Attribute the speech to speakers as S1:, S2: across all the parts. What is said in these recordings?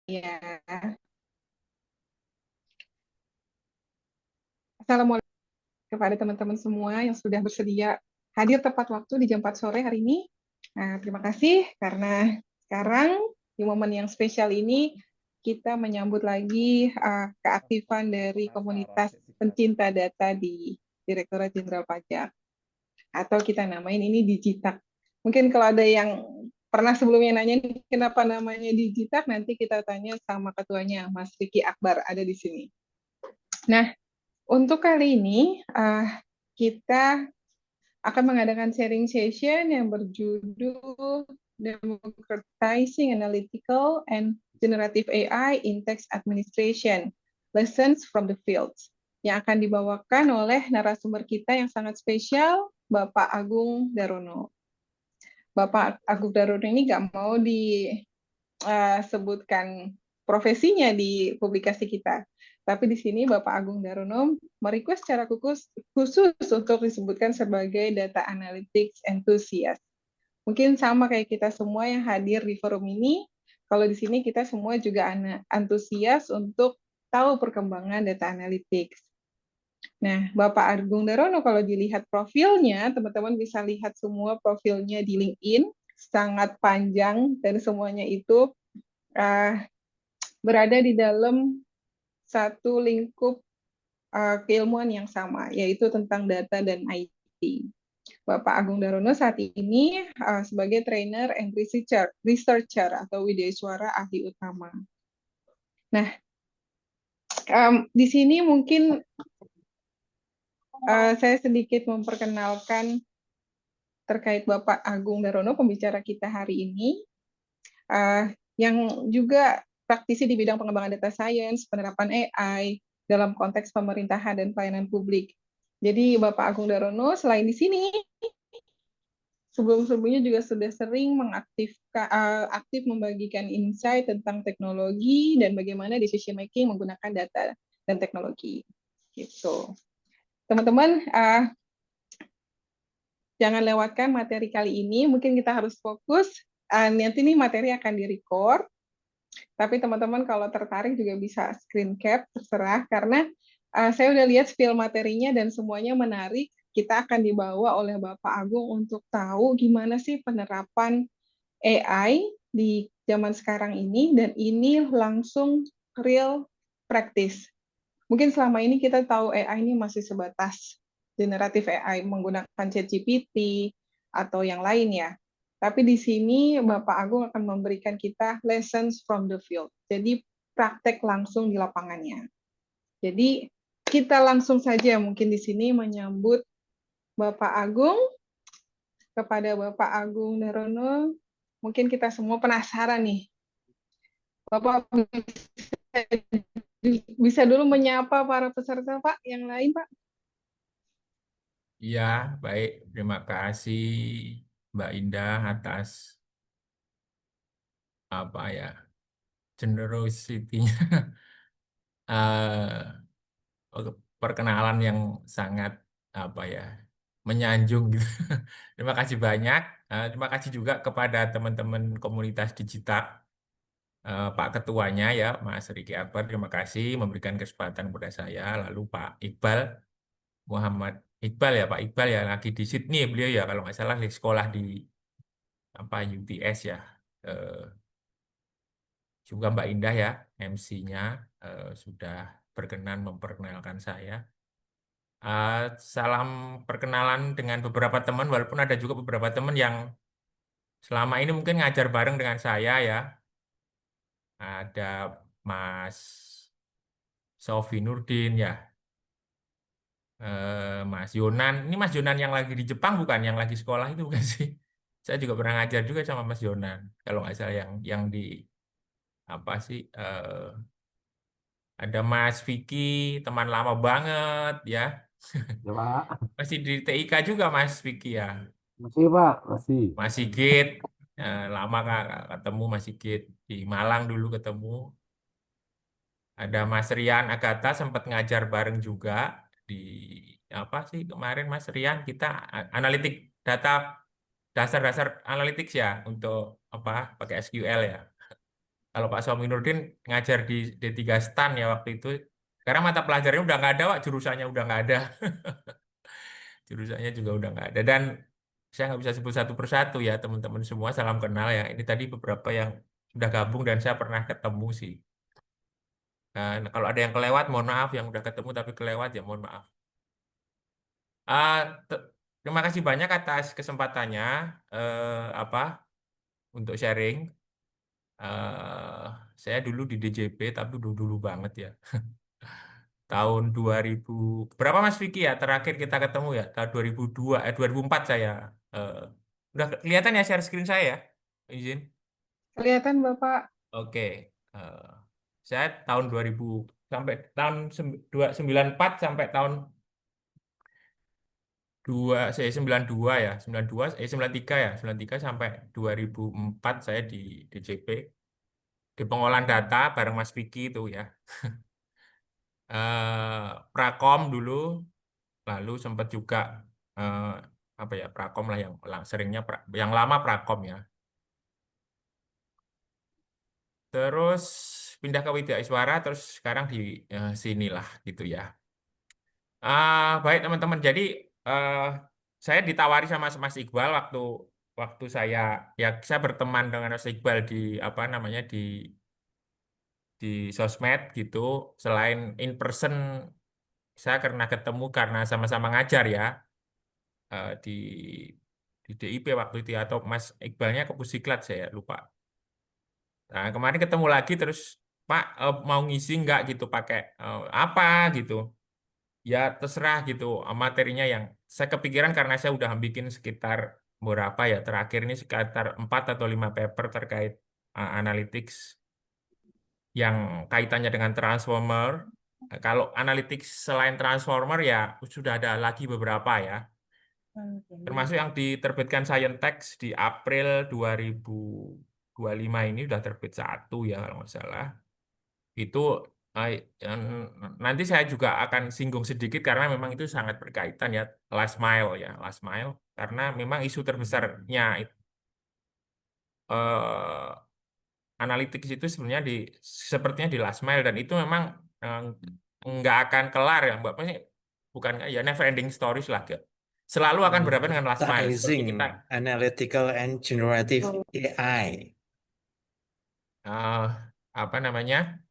S1: Ya, Assalamualaikum kepada teman-teman semua yang sudah bersedia hadir tepat waktu di jam 4 sore hari ini. Nah, terima kasih karena sekarang di momen yang spesial ini kita menyambut lagi keaktifan dari komunitas pencinta data di Direktorat Jenderal Pajak atau kita namain ini Digitak. Mungkin kalau ada yang pernah sebelumnya nanya kenapa namanya Digitak, nanti kita tanya sama ketuanya Mas Riki Akbar ada di sini. Nah, untuk kali ini, kita akan mengadakan sharing session yang berjudul Democratizing Analytical and Generative AI in Tax Administration, Lessons from the Fields, yang akan dibawakan oleh narasumber kita yang sangat spesial, Bapak Agung Darono. Bapak Agung Darono ini nggak mau disebutkan profesinya di publikasi kita. Tapi di sini Bapak Agung Darono merequest secara khusus untuk disebutkan sebagai data analytics enthusiast. Mungkin sama kayak kita semua yang hadir di forum ini, kalau di sini kita semua juga antusias untuk tahu perkembangan data analytics. Nah, Bapak Agung Darono kalau dilihat profilnya, teman-teman bisa lihat semua profilnya di LinkedIn, sangat panjang dan semuanya itu berada di dalam satu lingkup keilmuan yang sama, yaitu tentang data dan IT. Bapak Agung Darono saat ini sebagai trainer and researcher atau widesuara ahli utama. Nah, di sini mungkin saya sedikit memperkenalkan terkait Bapak Agung Darono, pembicara kita hari ini, yang juga praktisi di bidang pengembangan data science, penerapan AI, dalam konteks pemerintahan dan pelayanan publik. Jadi Bapak Agung Darono selain di sini, sebelum-sebelumnya juga sudah sering aktif membagikan insight tentang teknologi dan bagaimana decision making menggunakan data dan teknologi. Gitu. Teman-teman, jangan lewatkan materi kali ini. Mungkin kita harus fokus. Nanti ini materi akan direcord. Tapi teman-teman kalau tertarik juga bisa screen cap, terserah. Karena saya udah lihat spill materinya dan semuanya menarik. Kita akan dibawa oleh Bapak Agung untuk tahu gimana sih penerapan AI di zaman sekarang ini, dan ini langsung real practice. Mungkin selama ini kita tahu AI ini masih sebatas generatif AI menggunakan ChatGPT atau yang lain ya. Tapi di sini Bapak Agung akan memberikan kita lessons from the field. Jadi praktek langsung di lapangannya. Jadi kita langsung saja mungkin di sini menyambut Bapak Agung. Kepada Bapak Agung Darono, mungkin kita semua penasaran nih. Bapak bisa dulu menyapa para peserta, Pak, yang lain, Pak.
S2: Iya, baik. Terima kasih Mbak Indah atas apa ya generosity-nya, perkenalan yang sangat apa ya menyanjung gitu. Terima kasih banyak. Terima kasih juga kepada teman-teman komunitas digital, Pak Ketuanya ya, Mas Riki Akbar. Terima kasih memberikan kesempatan kepada saya. Lalu Pak Iqbal Muhammad Iqbal ya, Pak Iqbal ya lagi di Sydney beliau ya kalau nggak salah di sekolah di apa UTS ya. Eh, Juga Mbak Indah ya, MC-nya sudah berkenan memperkenalkan saya. Salam perkenalan dengan beberapa teman, walaupun ada juga beberapa teman yang selama ini mungkin ngajar bareng dengan saya ya. Ada Mas Sofi Nurdin ya, Mas Yonan. Ini Mas Yonan yang lagi di Jepang bukan? Yang lagi sekolah itu bukan sih? Saya juga pernah ngajar juga sama Mas Yonan. Kalau nggak salah yang di apa sih? Ada Mas Vicky, teman lama banget ya.
S3: Ya, Pak.
S2: Masih di TIK juga Mas Vicky ya.
S3: Masih, Pak. Masih.
S2: Mas Sigit, lama Kak ketemu Mas Sigit. Di Malang dulu ketemu. Ada Mas Rian Agatha sempat ngajar bareng juga. Di apa sih kemarin Mas Rian kita analitik data, dasar-dasar analytics ya untuk apa pakai SQL ya. Kalau Pak Sominurdin ngajar di D3 STAN ya waktu itu. Sekarang mata pelajarannya udah nggak ada, Pak. Jurusannya udah nggak ada. Jurusannya juga udah nggak ada. Dan saya nggak bisa sebut satu persatu ya, teman-teman semua salam kenal ya. Ini tadi beberapa yang sudah gabung dan saya pernah ketemu sih. Dan kalau ada yang kelewat, mohon maaf. Yang udah ketemu tapi kelewat ya mohon maaf. Ah, terima kasih banyak atas kesempatannya apa untuk sharing. Eh, saya dulu di DJP tapi dulu banget ya. Tahun 2000 berapa Mas Vicky ya terakhir kita ketemu ya? Tahun 2004 saya. eh, udah kelihatan ya share screen saya ya? Izin.
S1: Kelihatan Bapak.
S2: Oke. eh, saya tahun 2000 sampai tahun 94 sampai tahun 92 ya, 93 ya, 93 sampai 2004 saya di DJP di pengolahan data bareng Mas Vicky itu ya. Prakom dulu, lalu sempat juga eh, apa ya Prakom lah yang seringnya yang lama Prakom ya. Terus pindah ke Widya Iswara, terus sekarang di sinilah gitu ya. Baik teman-teman, jadi eh, saya ditawari sama Mas Iqbal waktu waktu saya berteman dengan Mas Iqbal di apa namanya di sosmed gitu. Selain in person, saya karena ketemu karena sama-sama ngajar ya di DIP waktu itu ya, atau Mas Iqbalnya ke Pusiklat saya lupa. Nah kemarin ketemu lagi terus Pak mau ngisi nggak gitu pakai apa gitu. Ya terserah gitu materinya yang saya kepikiran karena saya udah bikin sekitar berapa ya terakhir ini sekitar 4 atau 5 paper terkait analytics yang kaitannya dengan transformer. Kalau analytics selain transformer ya sudah ada lagi beberapa ya. Termasuk yang diterbitkan Scientext di April 2025 ini udah terbit satu ya kalau nggak salah. Itu nanti saya juga akan singgung sedikit karena memang itu sangat berkaitan ya last mile karena memang isu terbesarnya eh, analytics itu sebenarnya sepertinya di last mile dan itu memang eh, nggak akan kelar ya Mbak. Maksudnya bukan ya never ending stories lah Kak. Selalu akan berhadapan dengan last mile seperti
S4: Advertising,
S2: kita
S4: analytical and generative AI.
S2: eh, apa namanya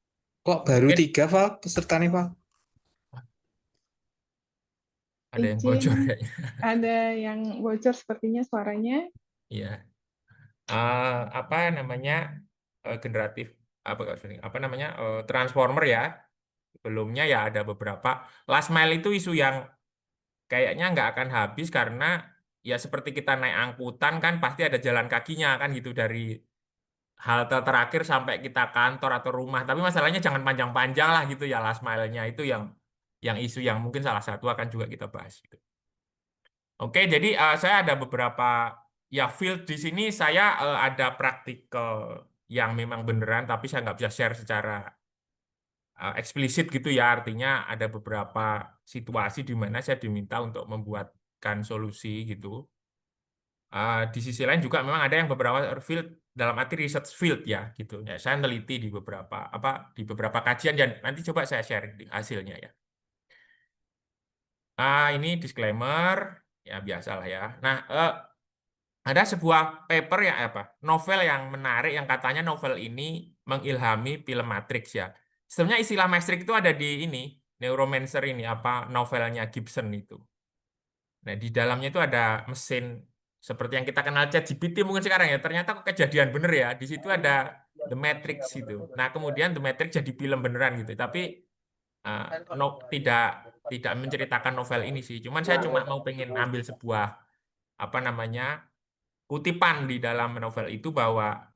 S4: Kok baru
S2: mungkin
S4: 3, Pak, pesertanya, Pak?
S2: ada yang
S1: Izin,
S2: bocor kayaknya.
S1: ada yang bocor sepertinya suaranya.
S2: Iya. Apa namanya generatif apa namanya transformer ya sebelumnya ya ada beberapa last mile itu isu yang kayaknya nggak akan habis karena ya seperti kita naik angkutan kan pasti ada jalan kakinya kan gitu dari halte terakhir sampai kita kantor atau rumah tapi masalahnya jangan panjang-panjang lah gitu ya last mile-nya itu yang isu yang mungkin salah satu akan juga kita bahas gitu. Oke, jadi saya ada beberapa ya field di sini saya ada praktikal yang memang beneran, tapi saya nggak bisa share secara eksplisit gitu ya. Artinya ada beberapa situasi di mana saya diminta untuk membuatkan solusi gitu. Di sisi lain juga memang ada yang beberapa field dalam arti research field ya gitu. Ya, saya neliti di beberapa kajian dan nanti coba saya share hasilnya ya. Ini disclaimer ya biasalah ya. Nah, ada sebuah paper ya novel yang menarik yang katanya novel ini mengilhami film Matrix ya. Sebenarnya istilah Matrix itu ada di ini Neuromancer ini novelnya Gibson itu. Nah, di dalamnya itu ada mesin seperti yang kita kenal ChatGPT mungkin sekarang ya. Ternyata kok kejadian bener ya. Di situ ada The Matrix itu. Nah, kemudian The Matrix jadi film beneran gitu. Tapi uh, no, tidak tidak menceritakan novel ini sih. Cuman saya cuma mau pengen ambil sebuah apa namanya kutipan di dalam novel itu bahwa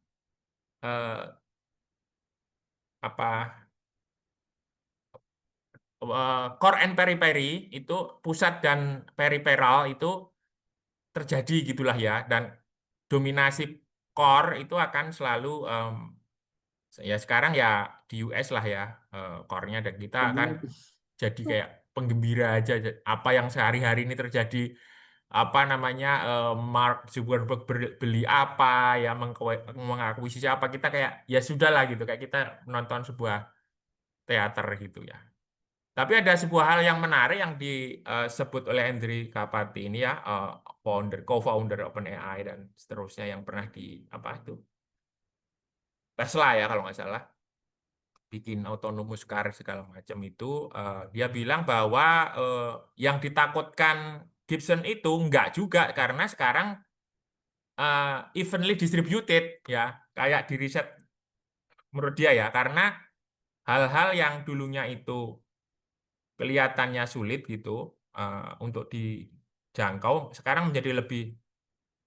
S2: eh, apa core and periphery itu pusat dan periferal itu terjadi gitulah ya dan dominasi core itu akan selalu ya sekarang ya di US lah ya core-nya dan kita akan jadi kayak penggembira aja apa yang sehari-hari ini terjadi apa namanya Mark Zuckerberg beli apa ya, mengakuisisi apa, kita kayak ya sudah lah gitu, kayak kita menonton sebuah teater gitu ya. Tapi ada sebuah hal yang menarik yang disebut oleh Andrej Karpathy ini ya, co-founder OpenAI dan seterusnya, yang pernah di apa itu Tesla ya kalau nggak salah, bikin autonomous car segala macam itu. Dia bilang bahwa yang ditakutkan Gibson itu enggak juga, karena sekarang evenly distributed ya, kayak di riset menurut dia ya, karena hal-hal yang dulunya itu kelihatannya sulit gitu untuk dijangkau, sekarang menjadi lebih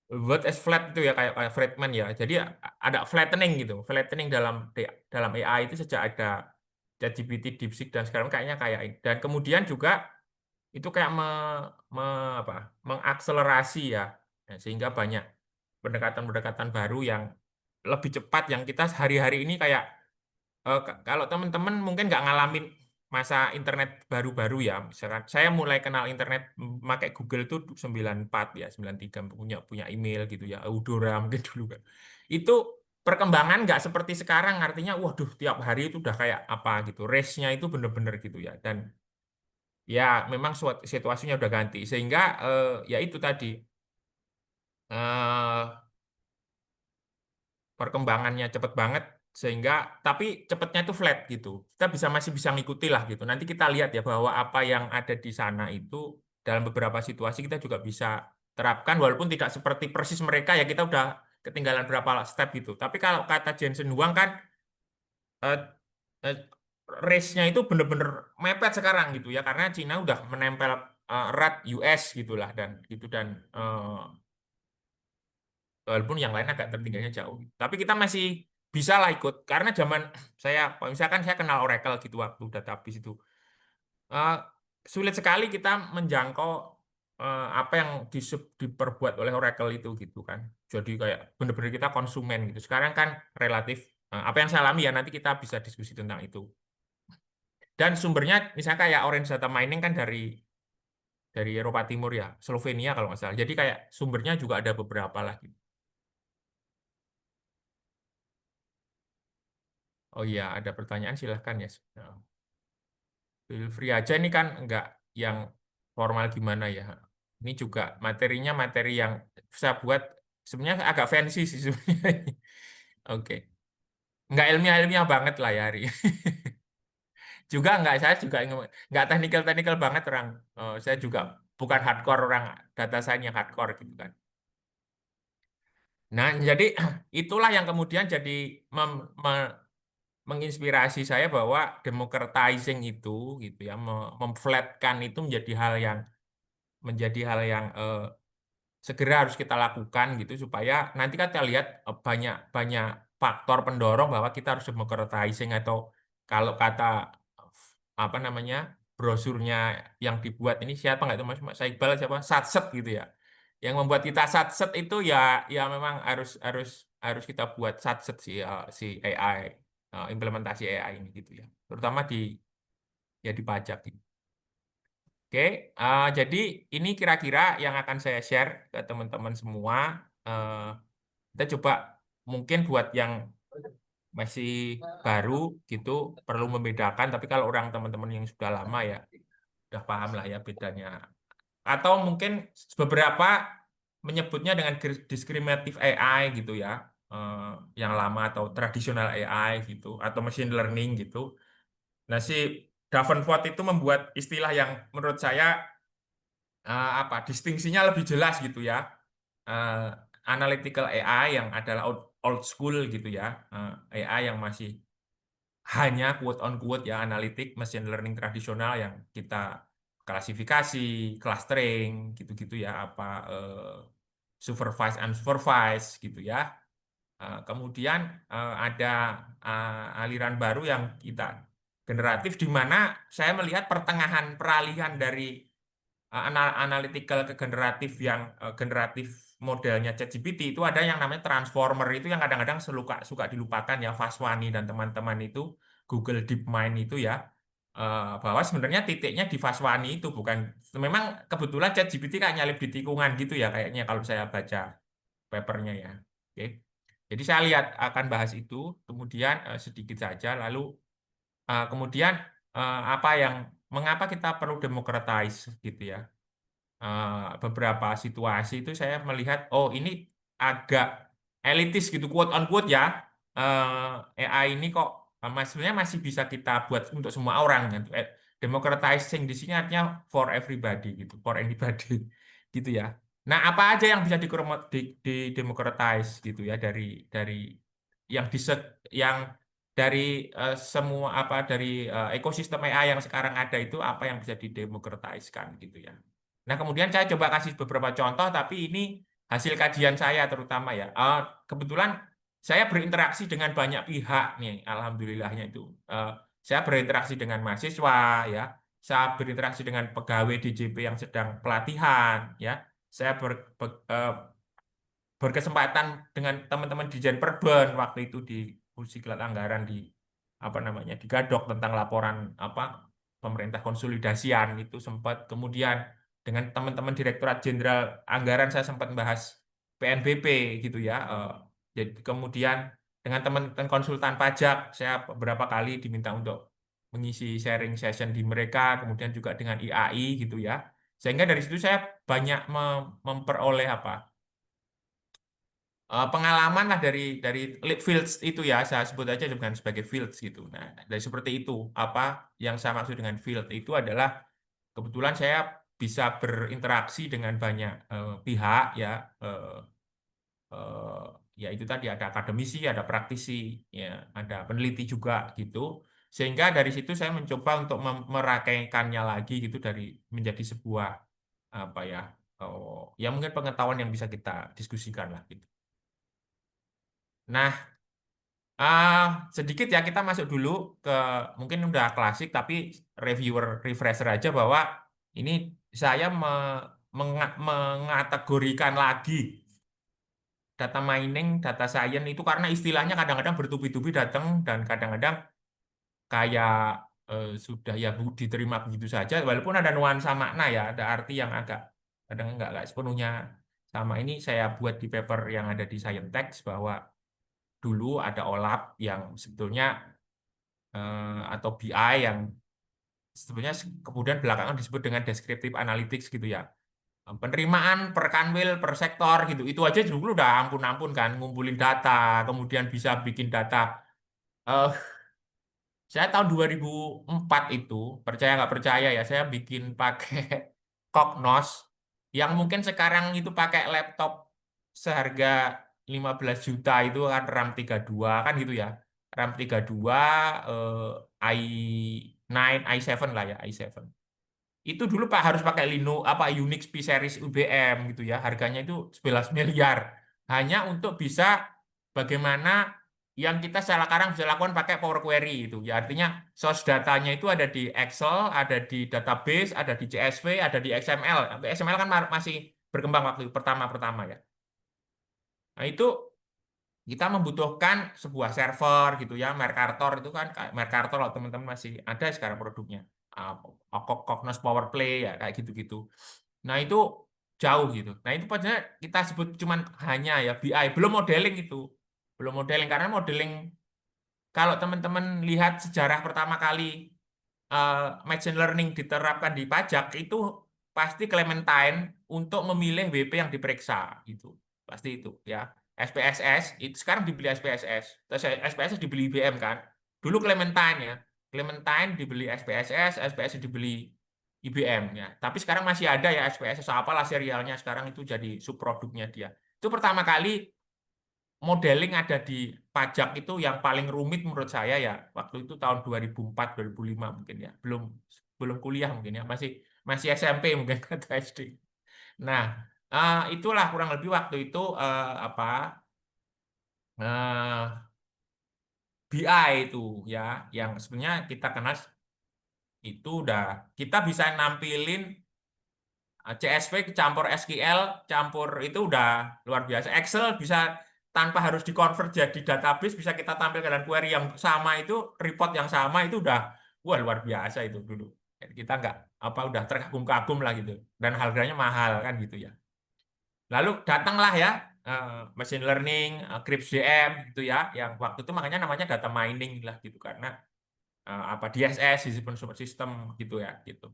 S2: word as flat itu ya, kayak Friedman ya. Jadi ada flattening gitu, flattening dalam AI itu sejak ada ChatGPT, DeepSeek dan sekarang kayaknya kayak ini. Dan kemudian juga itu kayak mengakselerasi ya. Ya, sehingga banyak pendekatan-pendekatan baru yang lebih cepat, yang kita hari-hari ini kayak kalau teman-teman mungkin nggak ngalamin masa internet baru-baru ya, misalkan saya mulai kenal internet pakai Google tuh 94 ya, 93, punya email gitu ya, Eudora mungkin dulu kan. Itu perkembangan nggak seperti sekarang, artinya waduh tiap hari itu udah kayak apa gitu, race-nya itu bener-bener gitu ya. Dan ya memang situasinya udah ganti, sehingga ya itu tadi eh, perkembangannya cepet banget, sehingga tapi cepetnya itu flat gitu. Kita masih bisa ngikuti lah gitu. Nanti kita lihat ya bahwa apa yang ada di sana itu dalam beberapa situasi kita juga bisa terapkan, walaupun tidak seperti persis mereka ya, kita udah ketinggalan berapa step gitu. Tapi kalau kata Jensen Huang kan eh, eh, race-nya itu bener-bener mepet sekarang gitu ya, karena Cina udah menempel erat US gitulah, dan gitu, dan walaupun yang lain agak tertinggalnya jauh. Tapi kita masih bisa lah ikut, karena zaman saya, misalkan saya kenal Oracle gitu waktu database itu, eh, sulit sekali kita menjangkau apa yang diperbuat oleh Oracle itu gitu kan. Jadi kayak bener-bener kita konsumen gitu. Sekarang kan relatif apa yang saya alami ya, nanti kita bisa diskusi tentang itu. Dan sumbernya misalnya kayak Orange Data Mining kan dari Eropa Timur ya, Slovenia kalau nggak salah. Jadi kayak sumbernya juga ada beberapa lah gitu. Oh iya, ada pertanyaan silahkan ya. Feel free aja, ini kan enggak yang formal gimana ya. Ini juga materinya materi yang saya buat sebenarnya agak fancy sih sebenarnya. Oke. Enggak ilmiah-ilmiah banget lah ya hari. Juga enggak, saya juga enggak teknikal-teknikal banget orang. Saya juga bukan hardcore orang data science yang hardcore gitu kan. Nah, jadi itulah yang kemudian jadi menginspirasi saya bahwa democratizing itu gitu ya, memflatkan itu menjadi hal yang segera harus kita lakukan gitu, supaya nanti kan kita lihat banyak banyak faktor pendorong bahwa kita harus democratizing, atau kalau kata apa namanya brosurnya yang dibuat ini siapa nggak itu Mas Iqbal, siapa, satset gitu ya, yang membuat kita satset itu ya, ya memang harus harus harus kita buat satset si AI, implementasi AI ini gitu ya, terutama di pajak gitu. Oke, jadi ini kira-kira yang akan saya share ke teman-teman semua. Eh, kita coba mungkin buat yang masih baru gitu perlu membedakan, tapi kalau orang teman-teman yang sudah lama ya udah paham lah ya bedanya. Atau mungkin beberapa menyebutnya dengan discriminative AI gitu ya, yang lama atau tradisional AI gitu, atau machine learning gitu. Nah, si Davenport itu membuat istilah yang menurut saya apa distingsinya lebih jelas gitu ya. Eh, Analytical AI yang adalah old school gitu ya, AI yang masih hanya quote on quote ya analitik, machine learning tradisional yang kita klasifikasi, clustering gitu-gitu ya, apa supervised unsupervised gitu ya. Kemudian ada aliran baru yang kita generatif, di mana saya melihat pertengahan peralihan dari analytical ke generatif, yang generatif modelnya ChatGPT itu ada yang namanya transformer, itu yang kadang-kadang suka dilupakan ya, Vaswani dan teman-teman itu, Google DeepMind itu ya. bahwa sebenarnya titiknya di Vaswani itu bukan, memang kebetulan ChatGPT kayak nyalip di tikungan gitu ya kayaknya kalau saya baca papernya ya. Oke. Jadi saya lihat akan bahas itu, kemudian sedikit saja, lalu kemudian apa yang mengapa kita perlu democratize gitu ya. Beberapa situasi itu saya melihat, oh ini agak elitis gitu, quote on quote ya. AI ini kok sebenarnya masih bisa kita buat untuk semua orang gitu. Democratizing di sini artinya for everybody gitu, for anybody gitu ya. Nah, apa aja yang bisa di democratize gitu ya dari yang yang dari semua apa dari ekosistem AI yang sekarang ada itu apa yang bisa didemokratiskan gitu ya. Nah, kemudian saya coba kasih beberapa contoh, tapi ini hasil kajian saya terutama ya. Kebetulan saya berinteraksi dengan banyak pihak nih, alhamdulillahnya itu. Saya berinteraksi dengan mahasiswa, ya. Saya berinteraksi dengan pegawai DJP yang sedang pelatihan, ya. Saya berkesempatan dengan teman-teman di Perben waktu itu di Pusiklat Anggaran di apa namanya di Gadok tentang laporan apa pemerintah konsolidasian itu sempat, kemudian dengan teman-teman Direktorat Jenderal Anggaran saya sempat bahas PNBP gitu ya. Jadi kemudian dengan teman-teman konsultan pajak saya beberapa kali diminta untuk mengisi sharing session di mereka, kemudian juga dengan IAI gitu ya. Sehingga dari situ saya banyak memperoleh apa pengalaman lah dari fields itu ya, saya sebut aja dengan sebagai fields gitu. Nah, dari seperti itu, apa yang saya maksud dengan field itu adalah kebetulan saya bisa berinteraksi dengan banyak pihak ya, eh, ya itu tadi ada akademisi, ada praktisi, ya ada peneliti juga gitu. Sehingga dari situ saya mencoba untuk merakaikannya lagi gitu dari menjadi sebuah apa ya, ya mungkin pengetahuan yang bisa kita diskusikan lah gitu. Nah, sedikit ya kita masuk dulu ke mungkin udah klasik tapi refresher aja bahwa ini saya mengategorikan lagi data mining, data science itu karena istilahnya kadang-kadang bertubi-tubi datang dan kadang-kadang kayak sudah ya diterima begitu saja walaupun ada nuansa makna ya, ada arti yang agak kadang nggak sepenuhnya sama. Ini saya buat di paper yang ada di Scientext bahwa dulu ada OLAP yang sebetulnya atau BI yang sebetulnya kemudian belakangan disebut dengan descriptive analytics gitu ya. Penerimaan per kanwil per sektor gitu. Itu aja dulu udah ampun-ampun kan ngumpulin data, kemudian bisa bikin data. Eh saya tahun 2004 itu, percaya nggak percaya ya, saya bikin pakai Cognos yang mungkin sekarang itu pakai laptop seharga 15 juta itu kan RAM 32 kan gitu ya. RAM 32 i9, i7 lah ya, i7. Itu dulu Pak harus pakai Linux apa Unix P series UBM gitu ya. Harganya itu 11 miliar. Hanya untuk bisa bagaimana yang kita sekarang bisa lakukan pakai Power Query itu. Ya artinya source datanya itu ada di Excel, ada di database, ada di CSV, ada di XML. XML kan masih berkembang waktu pertama-pertama ya. Nah, itu kita membutuhkan sebuah server gitu ya. Mercator itu kan Mercator kalau teman-teman masih ada sekarang produknya. Cognos Power Play ya kayak gitu-gitu. Nah, itu jauh gitu. Nah, itu padahal kita sebut cuman hanya ya BI, belum modeling itu. Belum modeling karena modeling kalau teman-teman lihat sejarah pertama kali machine learning diterapkan di pajak itu pasti Clementine untuk memilih WP yang diperiksa gitu. Pasti itu ya. SPSS itu sekarang dibeli SPSS. Terus SPSS dibeli IBM kan. Dulu Clementine ya. Clementine dibeli SPSS, SPSS dibeli IBM ya. Tapi sekarang masih ada ya SPSS apalah serialnya sekarang itu jadi subproduknya dia. Itu pertama kali modeling ada di pajak itu yang paling rumit menurut saya ya waktu itu tahun 2004 2005 mungkin ya belum belum kuliah mungkin ya masih masih SMP mungkin atau SD. Nah, itulah kurang lebih waktu itu apa BI itu ya yang sebenarnya kita kenal itu udah kita bisa nampilin CSV campur SQL, campur itu udah luar biasa. Excel bisa tanpa harus dikonvert jadi database, bisa kita tampilkan dalam query yang sama itu, report yang sama itu udah Wah, luar biasa itu dulu. Kita nggak udah terkagum-kagum lah gitu. Dan harganya mahal kan gitu ya. Lalu datanglah ya machine learning, CRISP-DM gitu ya, yang waktu itu makanya namanya data mining lah gitu karena DSS, Distributed Super System gitu ya gitu.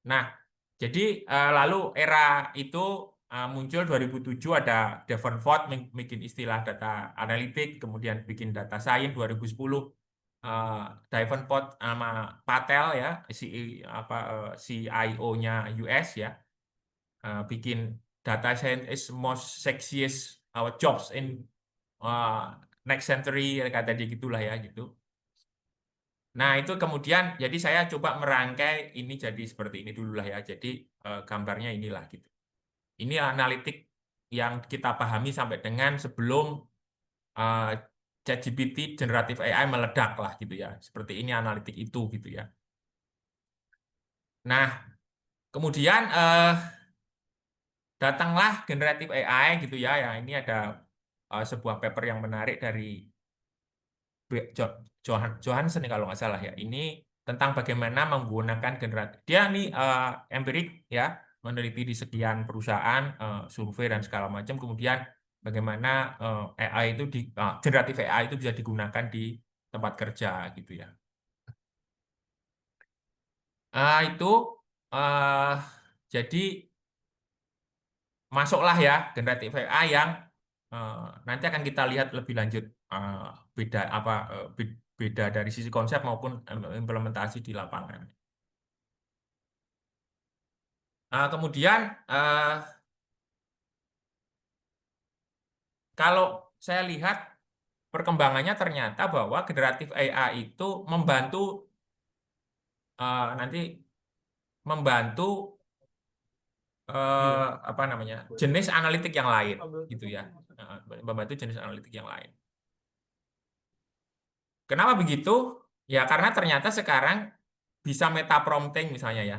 S2: Nah, jadi lalu era itu muncul 2007 ada Davenport bikin istilah data analitik, kemudian bikin data science 2010 Davenport sama Patel ya, CIO-nya US ya, bikin data science is most sexiest jobs in next century kata dia gitulah ya gitu. Nah, itu kemudian jadi saya coba merangkai ini jadi seperti ini dulu lah ya. Jadi gambarnya inilah gitu. Ini analitik yang kita pahami sampai dengan sebelum ChatGPT generatif AI meledak lah gitu ya. Seperti ini analitik itu gitu ya. Nah, kemudian datanglah generatif AI gitu ya. Ya, ini ada sebuah paper yang menarik dari Johansson kalau nggak salah ya. Ini tentang bagaimana menggunakan generatif. Dia nih empirik ya, meneliti di sekian perusahaan, survei dan segala macam. Kemudian bagaimana AI itu generatif AI itu bisa digunakan di tempat kerja gitu ya. Itu jadi masuklah ya generatif AI yang nanti akan kita lihat lebih lanjut beda beda dari sisi konsep maupun implementasi di lapangan. Kemudian kalau saya lihat perkembangannya ternyata bahwa generatif AI itu membantu nanti membantu apa namanya jenis analitik yang lain gitu ya, membantu jenis analitik yang lain. Kenapa begitu? Ya karena ternyata sekarang bisa meta prompting misalnya ya,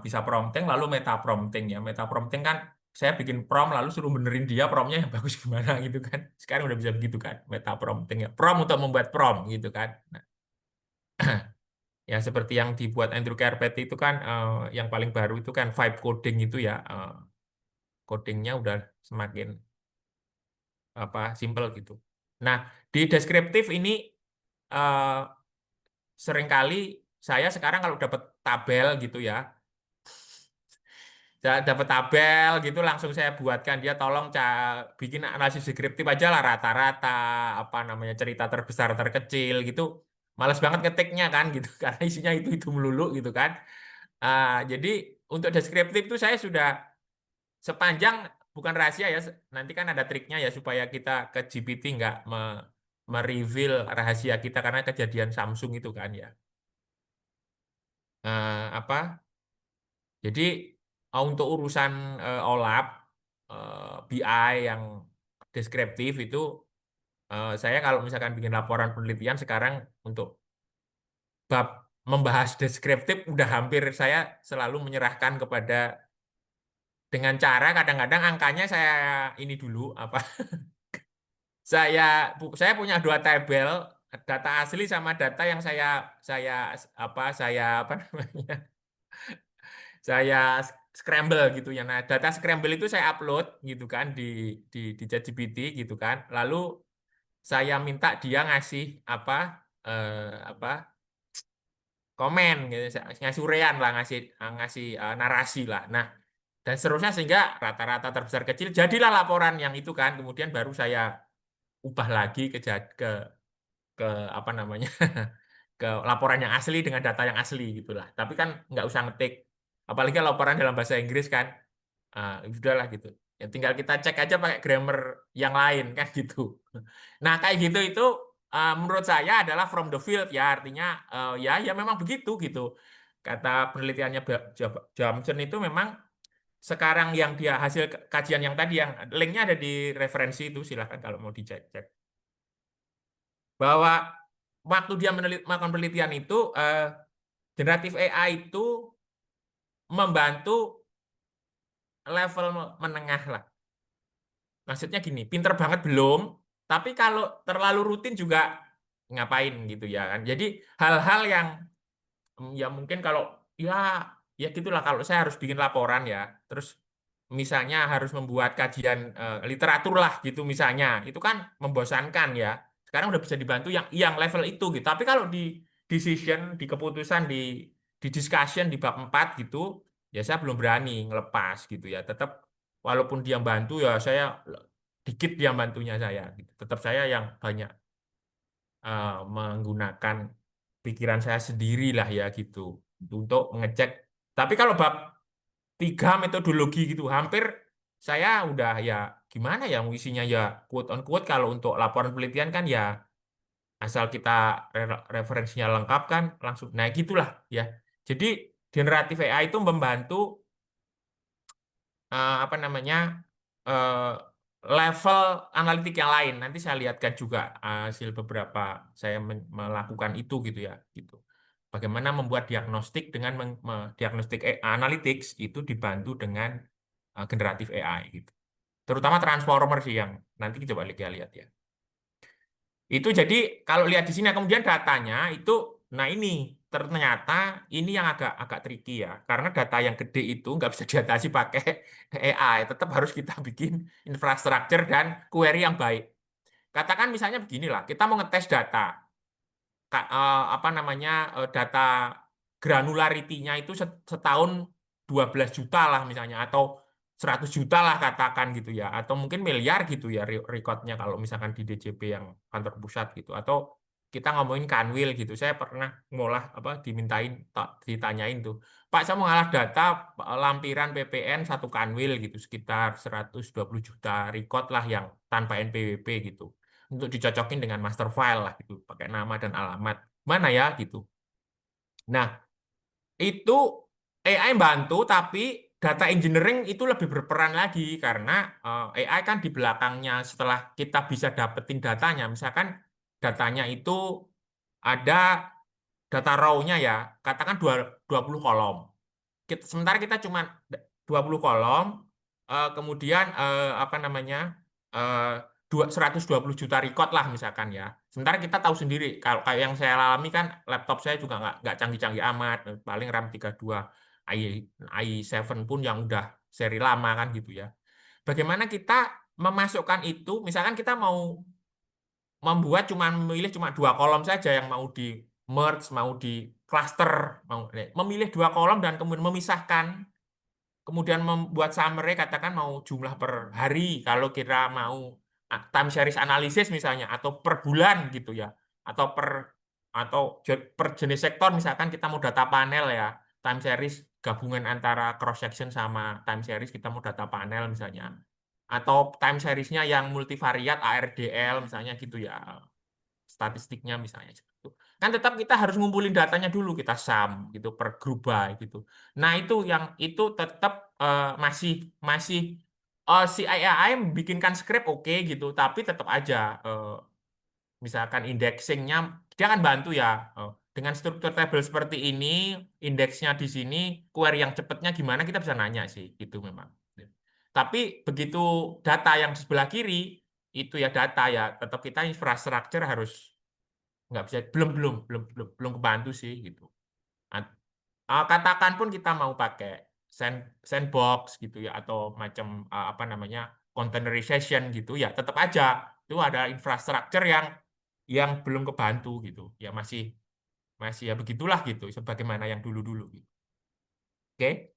S2: bisa prompting lalu meta prompting ya. Meta prompting kan saya bikin prompt lalu suruh benerin dia promptnya yang bagus gimana gitu kan. Sekarang udah bisa begitu kan, meta prompting ya. Prompt untuk membuat prompt gitu kan. Nah, ya seperti yang dibuat Andrew Carpet itu kan yang paling baru itu kan vibe coding itu ya, codingnya udah semakin simple gitu. Nah, di deskriptif ini seringkali saya sekarang kalau dapat tabel gitu ya, dapat tabel gitu langsung saya buatkan dia tolong bikin analisis deskriptif aja lah rata-rata apa namanya cerita terbesar terkecil gitu. Males banget ngetiknya kan gitu karena isinya itu melulu gitu kan. Jadi untuk deskriptif itu saya sudah sepanjang bukan rahasia ya, nanti kan ada triknya ya supaya kita ke GPT nggak mereveal rahasia kita karena kejadian Samsung itu kan ya. Apa? Jadi untuk urusan OLAP, BI yang deskriptif itu saya kalau misalkan bikin laporan penelitian sekarang untuk bab membahas deskriptif udah hampir saya selalu menyerahkan kepada dengan cara kadang-kadang angkanya saya ini dulu apa saya punya dua tabel data asli sama data yang saya apa namanya saya scramble gitu ya. Nah, data scramble itu saya upload gitu kan di ChatGPT gitu kan. Lalu saya minta dia ngasih apa komen gitu, ngasih uraian lah, ngasih ngasih narasi lah. Nah, dan seterusnya sehingga rata-rata terbesar kecil jadilah laporan yang itu kan. Kemudian baru saya ubah lagi ke apa namanya ke laporan yang asli dengan data yang asli gitulah. Tapi kan nggak usah ngetik, apalagi laporan dalam bahasa Inggris kan, udahlah gitu. Ya tinggal kita cek aja pakai grammar yang lain kan gitu. Nah kayak gitu itu menurut saya adalah from the field ya, artinya ya memang begitu gitu. Kata penelitiannya Johansson itu memang sekarang yang dia hasil kajian yang tadi yang linknya ada di referensi itu silahkan kalau mau dicek-cek bahwa waktu dia melakukan penelitian itu generatif AI itu membantu level menengah lah. Maksudnya gini, pinter banget belum, tapi kalau terlalu rutin juga ngapain gitu ya kan. Jadi hal-hal yang Ya mungkin kalau ya gitulah, kalau saya harus bikin laporan ya, terus misalnya harus membuat kajian literatur lah gitu misalnya, itu kan membosankan ya. Sekarang udah bisa dibantu yang level itu gitu. Tapi kalau di decision, di keputusan, di discussion di bab 4 gitu, ya saya belum berani ngelepas gitu ya. Tetap walaupun dia bantu ya saya dikit dia bantunya saya gitu. Tetap saya yang banyak menggunakan pikiran saya sendiri lah ya gitu untuk mengecek. Tapi kalau bab 3 metodologi gitu hampir saya udah ya gimana ya isinya ya quote on quote, kalau untuk laporan penelitian kan ya asal kita referensinya lengkap kan langsung. Nah gitulah ya. Jadi generatif AI itu membantu apa namanya eh, level analitik yang lain. Nanti saya lihatkan juga hasil beberapa saya melakukan itu gitu ya, gitu. Bagaimana membuat diagnostik dengan diagnostik analytics itu dibantu dengan generatif AI gitu. Terutama transformer sih yang nanti coba kita lihat ya. Itu jadi kalau lihat di sini kemudian datanya itu, nah ini ternyata ini yang agak agak tricky ya, karena data yang gede itu nggak bisa diatasi pakai AI, tetap harus kita bikin infrastruktur dan query yang baik. Katakan misalnya beginilah, kita mau ngetes data, apa namanya data granularity-nya itu setahun 12 juta lah misalnya, atau 100 juta lah katakan gitu ya, atau mungkin miliar gitu ya recordnya kalau misalkan di DJP yang kantor pusat gitu, atau kita ngomongin kanwil gitu. Saya pernah ngolah apa ditanyain tuh, Pak saya mau ngolah data lampiran PPN satu kanwil gitu sekitar 120 juta record lah yang tanpa NPWP gitu, untuk dicocokin dengan master file lah gitu, pakai nama dan alamat mana ya gitu. Nah, itu AI bantu, tapi data engineering itu lebih berperan lagi karena AI kan di belakangnya setelah kita bisa dapetin datanya, misalkan datanya itu ada data raw-nya ya, katakan 20 kolom. Sementara kita cuma 20 kolom, kemudian apa namanya 120 juta record lah misalkan ya. Sementara kita tahu sendiri, kalau kayak yang saya alami kan laptop saya juga nggak canggih-canggih amat, paling RAM 32 i7 pun yang udah seri lama kan gitu ya. Bagaimana kita memasukkan itu, misalkan kita mau memilih cuma 2 kolom saja yang mau di merge, mau di cluster, memilih 2 kolom dan kemudian memisahkan, kemudian membuat summary, katakan mau jumlah per hari, kalau kita mau time series analysis misalnya, atau per bulan gitu ya, atau per jenis sektor, misalkan kita mau data panel ya, time series gabungan antara cross section sama time series, kita mau data panel misalnya, atau time seriesnya yang multivariat ARDL misalnya gitu ya, statistiknya misalnya gitu. Kan tetap kita harus ngumpulin datanya dulu, kita sum gitu per group by gitu. Nah, itu yang itu tetap masih masih si AI bikinkan script oke gitu, tapi tetap aja misalkan indexingnya dia akan bantu ya, dengan struktur tabel seperti ini, indeksnya di sini, query yang cepatnya gimana kita bisa nanya sih, itu memang. Tapi begitu data yang di sebelah kiri itu ya data ya, tetap kita infrastruktur harus nggak bisa, belum kebantu sih gitu. Katakan pun kita mau pakai sandbox gitu ya, atau macam apa namanya containerization gitu ya, tetap aja itu ada infrastruktur yang belum kebantu gitu ya, masih masih ya begitulah gitu, sebagaimana yang dulu-dulu gitu. Oke.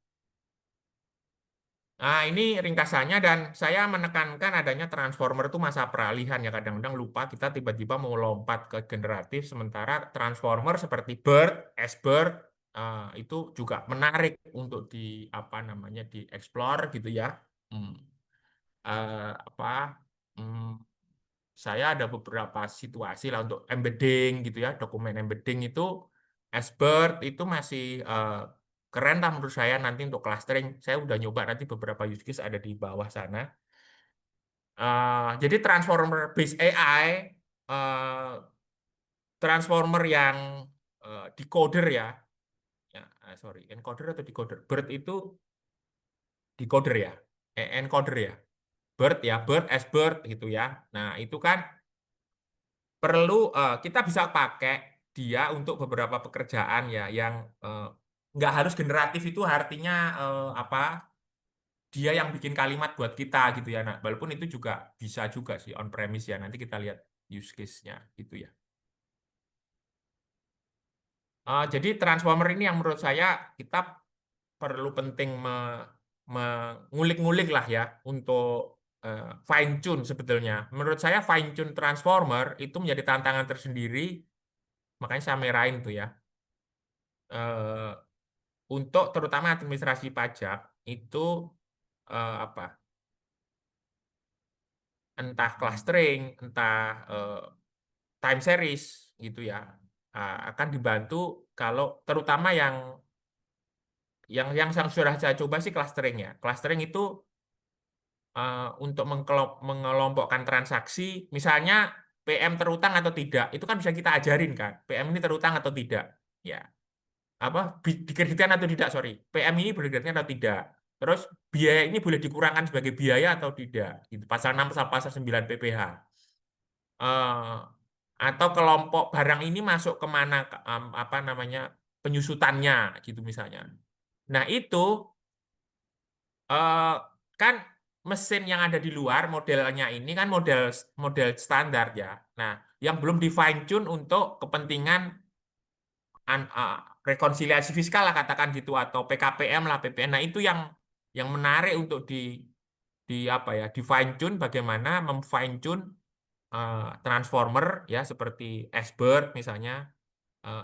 S2: Nah, ini ringkasannya, dan saya menekankan adanya transformer itu masa peralihan ya, kadang-kadang lupa kita tiba-tiba mau lompat ke generatif, sementara transformer seperti BERT, S-BERT itu juga menarik untuk di apa namanya dieksplor gitu ya. Hmm. Apa hmm, saya ada beberapa situasi lah untuk embedding gitu ya, dokumen embedding itu S-BERT itu masih keren lah menurut saya. Nanti untuk clustering saya udah nyoba, nanti beberapa use case ada di bawah sana. Jadi transformer based AI, transformer yang decoder ya, sorry, encoder atau decoder, BERT itu decoder ya, encoder ya, BERT ya, BERT, S-BERT gitu ya. Nah itu kan perlu kita bisa pakai dia untuk beberapa pekerjaan ya yang nggak harus generatif itu artinya apa dia yang bikin kalimat buat kita gitu ya. Nah, walaupun itu juga bisa juga sih on premise ya. Nanti kita lihat use case-nya gitu ya. Jadi transformer ini yang menurut saya kita perlu penting mengulik-ngulik lah ya untuk fine tune sebetulnya. Menurut saya fine tune transformer itu menjadi tantangan tersendiri, makanya saya merahin tuh ya. Eh, untuk terutama administrasi pajak itu apa? Entah clustering, entah time series gitu ya. Akan dibantu kalau terutama yang sudah saya coba sih clustering ya. Clustering itu untuk mengelompokkan transaksi, misalnya PM terutang atau tidak, itu kan bisa kita ajarin kan. PM ini terutang atau tidak, ya. Apa dikreditkan atau tidak, sorry. PM ini boleh dikreditkan atau tidak. Terus biaya ini boleh dikurangkan sebagai biaya atau tidak. Gitu. Pasal 6 sampai pasal 9 PPh. Atau kelompok barang ini masuk kemana, apa namanya, penyusutannya, gitu misalnya. Nah, itu kan mesin yang ada di luar modelnya ini kan model standar ya. Nah, yang belum di fine tune untuk kepentingan rekonsiliasi fiskal lah katakan gitu atau PKPM lah PPN. Nah, itu yang menarik untuk di apa ya, di fine tune bagaimana memfine tune transformer ya seperti S-Bird misalnya.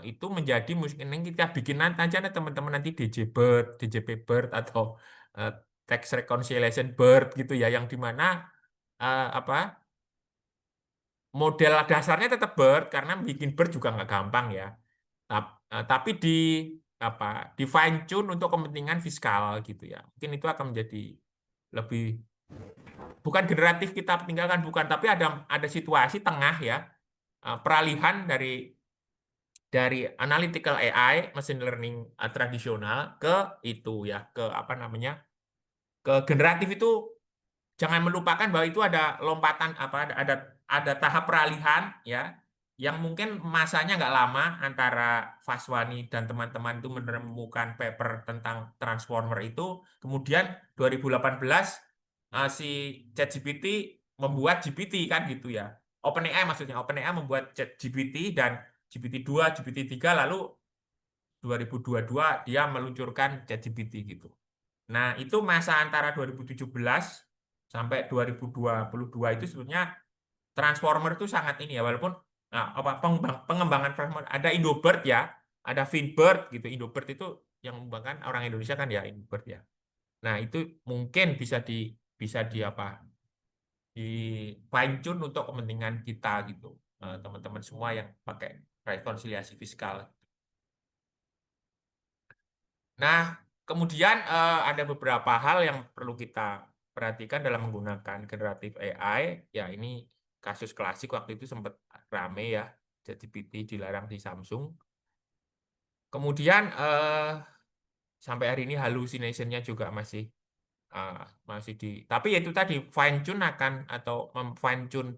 S2: Itu menjadi mungkin kita bikin nanti aja nih teman-teman nanti DJBird, DJP Bird atau tax reconciliation bird gitu ya yang dimana apa model dasarnya tetap bird karena bikin bird juga nggak gampang ya. Tapi di apa di fine tune untuk kepentingan fiskal gitu ya. Mungkin itu akan menjadi lebih bukan generatif kita tinggalkan bukan tapi ada situasi tengah ya peralihan dari analytical AI, machine learning tradisional ke itu ya, ke apa namanya, ke generatif itu jangan melupakan bahwa itu ada lompatan apa, ada tahap peralihan ya, yang mungkin masanya nggak lama antara Faswani dan teman-teman itu menemukan paper tentang transformer itu, kemudian 2018 si ChatGPT membuat GPT kan gitu ya. OpenAI maksudnya, OpenAI membuat ChatGPT dan GPT-2, GPT-3 lalu 2022 dia meluncurkan ChatGPT gitu. Nah, itu masa antara 2017 sampai 2022 itu sebenarnya transformer itu sangat ini ya walaupun nah, apa pengembangan transformer ada Indobird ya, ada Finbird gitu. Indobird itu yang mengembangkan orang Indonesia kan ya Indobird ya. Nah, itu mungkin bisa di apa? Di fine tune untuk kepentingan kita gitu. Teman-teman semua yang pakai rekonsiliasi fiskal. Nah, kemudian ada beberapa hal yang perlu kita perhatikan dalam menggunakan generatif AI. Ya, ini kasus klasik waktu itu sempat rame ya, ChatGPT dilarang di Samsung. Kemudian sampai hari ini hallucination-nya juga masih tapi itu tadi fine tune akan atau fine tune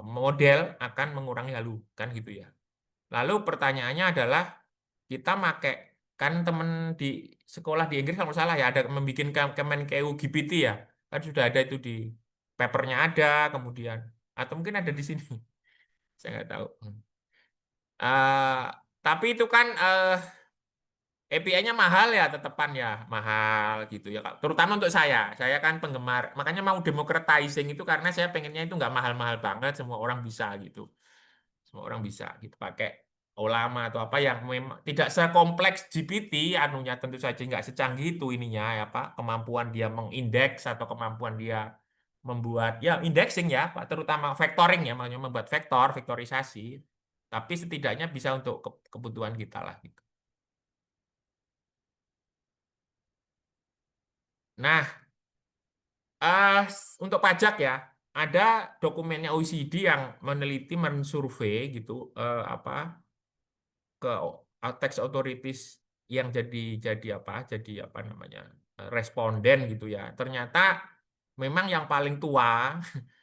S2: model akan mengurangi halu kan gitu ya. Lalu pertanyaannya adalah kita pakai kan temen di sekolah di Inggris kalau nggak salah ya ada membuat Kemenkeu GPT ya kan sudah ada itu di papernya ada kemudian atau mungkin ada di sini saya nggak tahu. Eh, tapi itu kan API-nya mahal ya tetepan ya mahal gitu ya Kak. Terutama untuk saya kan penggemar makanya mau democratizing itu karena saya pengennya itu nggak mahal-mahal banget semua orang bisa gitu. Semua orang bisa gitu pakai ulama atau apa yang memang tidak sekompleks GPT anunya tentu saja nggak secanggih itu ininya ya Pak kemampuan dia mengindeks atau kemampuan dia membuat ya indexing ya Pak terutama vectoring ya maksudnya membuat vektorisasi tapi setidaknya bisa untuk kebutuhan kita lah gitu. Nah untuk pajak ya ada dokumennya OECD yang meneliti mensurvei gitu apa ke tax authorities yang jadi apa namanya responden gitu ya ternyata memang yang paling tua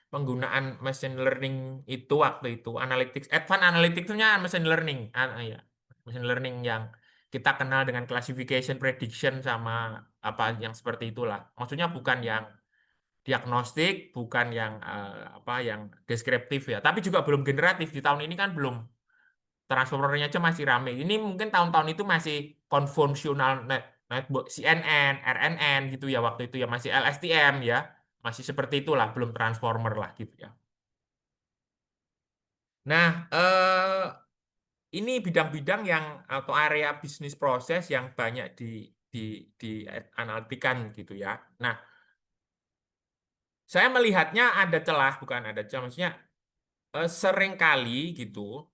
S2: penggunaan machine learning itu waktu itu analytics, advanced analytics-nya machine learning, ya, machine learning yang kita kenal dengan classification, prediction sama apa yang seperti itulah. Maksudnya bukan yang diagnostik, bukan yang apa yang deskriptif ya, tapi juga belum generatif. Di tahun ini kan belum, transformernya aja masih rame. Ini mungkin tahun-tahun itu masih konvensional network CNN, RNN gitu ya waktu itu ya, masih LSTM ya. Masih seperti itulah, belum transformer lah gitu ya. Nah, ini bidang-bidang yang atau area bisnis proses yang banyak dianalitikan gitu ya. Nah, saya melihatnya ada celah, bukan ada celah, maksudnya seringkali gitu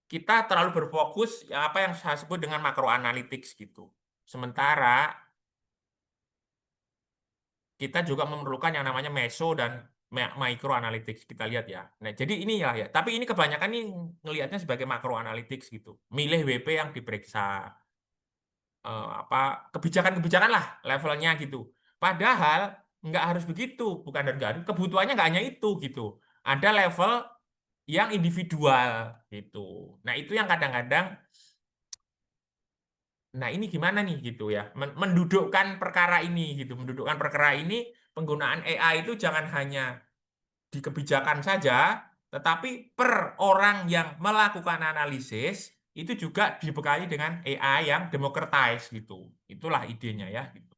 S2: kita terlalu berfokus ya apa yang saya sebut dengan makro analytics gitu. Sementara kita juga memerlukan yang namanya meso dan micro analytics, kita lihat ya. Nah, jadi ini ya. Tapi ini kebanyakan nih ngelihatnya sebagai makro analytics gitu. Milih WP yang diperiksa, apa kebijakan-kebijakan lah levelnya gitu. Padahal nggak harus begitu, bukan dan nggak harus. Kebutuhannya nggak hanya itu gitu. Ada level yang individual gitu. Nah, itu yang kadang-kadang, nah ini gimana nih gitu ya, mendudukkan perkara ini gitu, mendudukkan perkara ini, penggunaan AI itu jangan hanya di kebijakan saja, tetapi per orang yang melakukan analisis itu juga dibekali dengan AI yang democratize gitu. Itulah idenya ya. Gitu.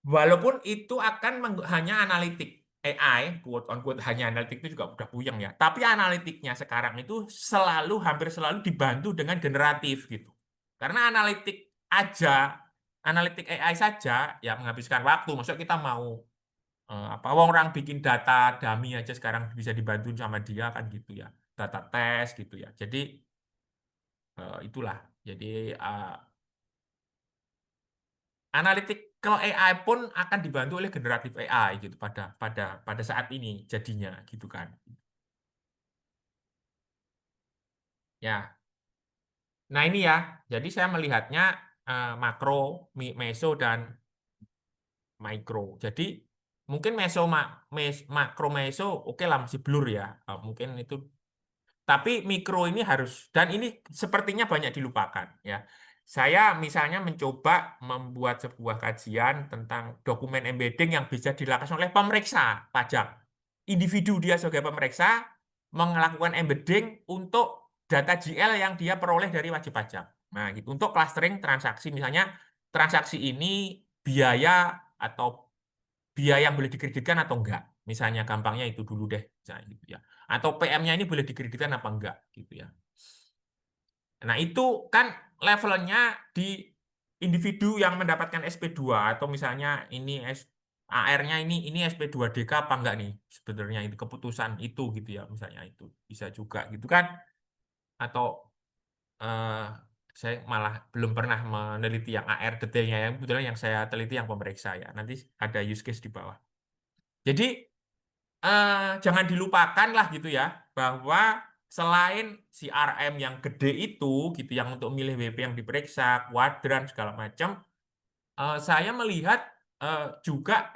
S2: Walaupun itu akan hanya analitik. AI, quote on quote hanya analitik itu juga udah puyeng ya. Tapi analitiknya sekarang itu hampir selalu dibantu dengan generatif gitu. Karena analitik AI saja yang menghabiskan waktu. Maksudnya kita mau apa orang bikin data dummy aja sekarang bisa dibantu sama dia kan gitu ya. Data tes gitu ya. Jadi itulah. Jadi analytical AI pun akan dibantu oleh generatif AI gitu pada saat ini jadinya gitu kan. Ya. Nah, ini ya. Jadi saya melihatnya makro, meso dan mikro. Jadi mungkin makro meso oke lah masih blur ya. Mungkin itu, tapi mikro ini harus, dan ini sepertinya banyak dilupakan ya. Saya misalnya mencoba membuat sebuah kajian tentang dokumen embedding yang bisa dilakukan oleh pemeriksa pajak. Individu dia sebagai pemeriksa melakukan embedding untuk data GL yang dia peroleh dari wajib pajak. Nah, gitu. Untuk clustering transaksi, misalnya transaksi ini biaya atau biaya yang boleh dikreditkan atau enggak. Misalnya gampangnya itu dulu deh, misalnya gitu ya. Atau PM-nya ini boleh dikreditkan apa enggak gitu ya. Nah, itu kan levelnya di individu yang mendapatkan SP2 atau misalnya ini AR-nya ini SP2DK apa enggak nih sebenarnya itu keputusan itu gitu ya, misalnya itu bisa juga gitu kan. Atau saya malah belum pernah meneliti yang AR detailnya, yang kebetulan yang saya teliti yang pemeriksa ya. Nanti ada use case di bawah. Jadi jangan dilupakan lah gitu ya, bahwa selain CRM yang gede itu gitu, yang untuk milih WP yang diperiksa, kuadran segala macam, saya melihat juga